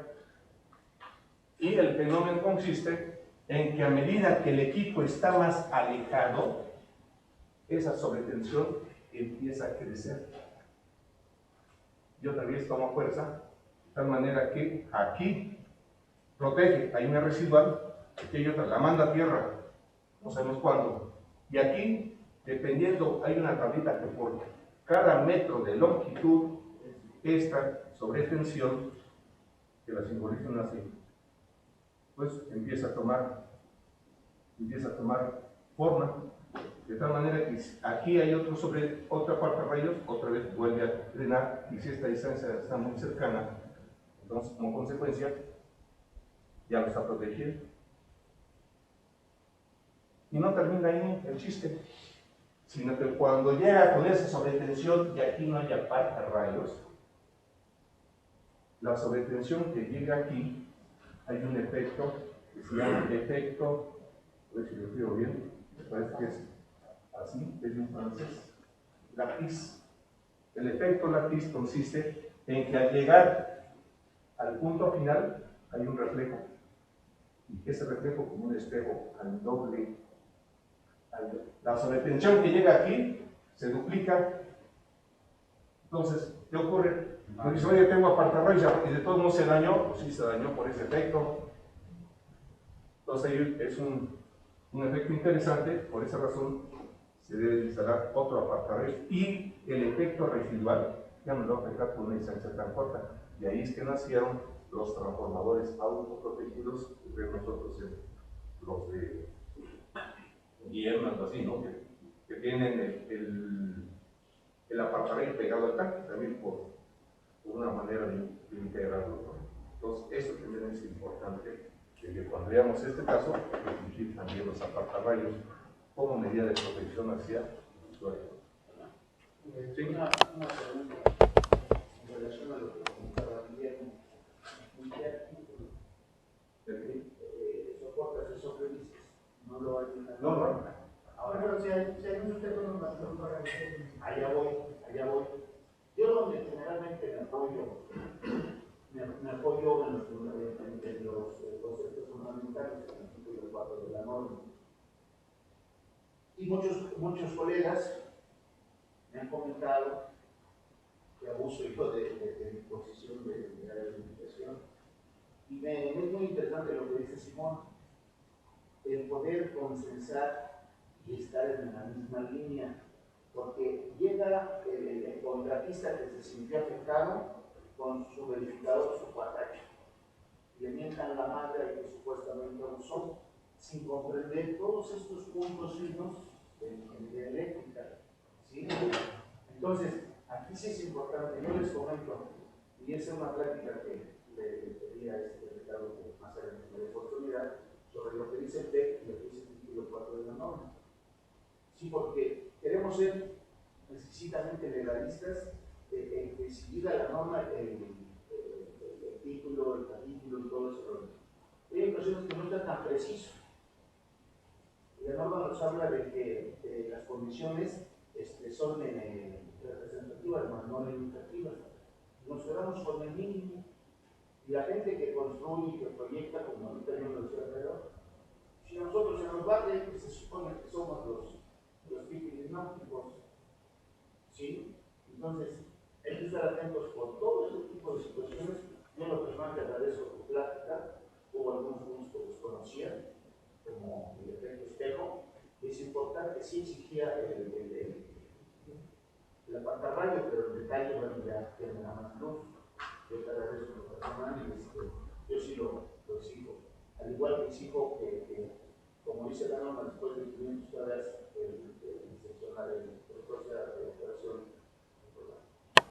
Y el fenómeno consiste en que a medida que el equipo está más alejado, esa sobretensión empieza a crecer. Y otra vez toma fuerza, de tal manera que aquí protege, hay una residual, aquí hay otra, la manda a tierra, no sabemos cuándo, Y aquí, dependiendo, hay una tablita que por cada metro de longitud, esta sobretensión, que la simbolizan así, pues empieza a tomar forma, de tal manera que aquí hay otra partarrayos, otra vez vuelve a drenar, y si esta distancia está muy cercana, entonces como consecuencia ya lo está protegiendo. Y no termina ahí el chiste, sino que cuando llega con esa sobretensión y aquí no haya partarrayos, la sobretensión que llega aquí, hay un efecto que se llama efecto, a ver si lo escribo bien, me parece que es así, es un francés, Lattice. El efecto Lattice consiste en que al llegar al punto final hay un reflejo, y ese reflejo como un espejo al doble. La sobretensión que llega aquí se duplica. Entonces, ¿qué ocurre? Pues dice, oye, tengo apartarrayos y de todos modos se dañó. Pues sí, se dañó por ese efecto. Entonces, ahí es un efecto interesante. Por esa razón, se debe instalar otro apartarrayos. Y el efecto residual ya no lo va a afectar por una distancia tan corta. Y ahí es que nacieron los transformadores autoprotegidos que vemos nosotros en los de Guillermo, así, ¿no? Que tienen el apartarrayo pegado al tanque, también por una manera de integrarlo, ¿no? Entonces, eso también es importante, que cuando veamos este caso, exigir también los apartarrayos como medida de protección hacia el usuario. ¿Sí? Una pregunta en relación a lo que comentaba Guillermo. ¿En qué artículo soportas esos releases? No lo hay en la norma. Ahora, pero si hay un tema normativo para eso. Allá voy. Yo donde generalmente me apoyo en los conceptos fundamentales del artículo 4 de la norma. Y muchos colegas me han comentado que abuso yo de mi posición de área de limitación. Y es muy interesante lo que dice Simón, el poder consensar y estar en la misma línea, porque llega el contratista que se sintió afectado con su verificador, su cuatracho, y le mientan la madre a que supuestamente abusó, sin comprender todos estos puntos finos de ingeniería eléctrica, ¿sí? Entonces, aquí sí es importante, yo les comento, y esa es una plática que le pedí a Ricardo que más adelante me dé oportunidad, sobre lo que dice el TEC y lo que dice el título 4 de la norma. Sí, porque queremos ser exquisitamente legalistas, que si llega la norma, el título, el capítulo y todo eso. Hay ocasiones que no está tan preciso. La norma nos habla de que las condiciones son representativas, no limitativas. Nos quedamos con el mínimo. Y la gente que construye y que proyecta, como ahorita yo lo decía alrededor, si nosotros se nos va de que se supone que somos los típicos náuticos, ¿sí? Entonces, hay que estar atentos por todo ese tipo de situaciones. Yo en lo personal te agradezco tu plática, hubo algunos puntos que desconocía, como el efecto espejo. Es importante, sí exigía el apartarrayo, pero el detalle, bueno, ya tiene nada más luz. Yo te agradezco en lo personal y yo sí lo exijo. Al igual que exijo que como dice la norma, después de 500 horas, el seccionar el proceso de operación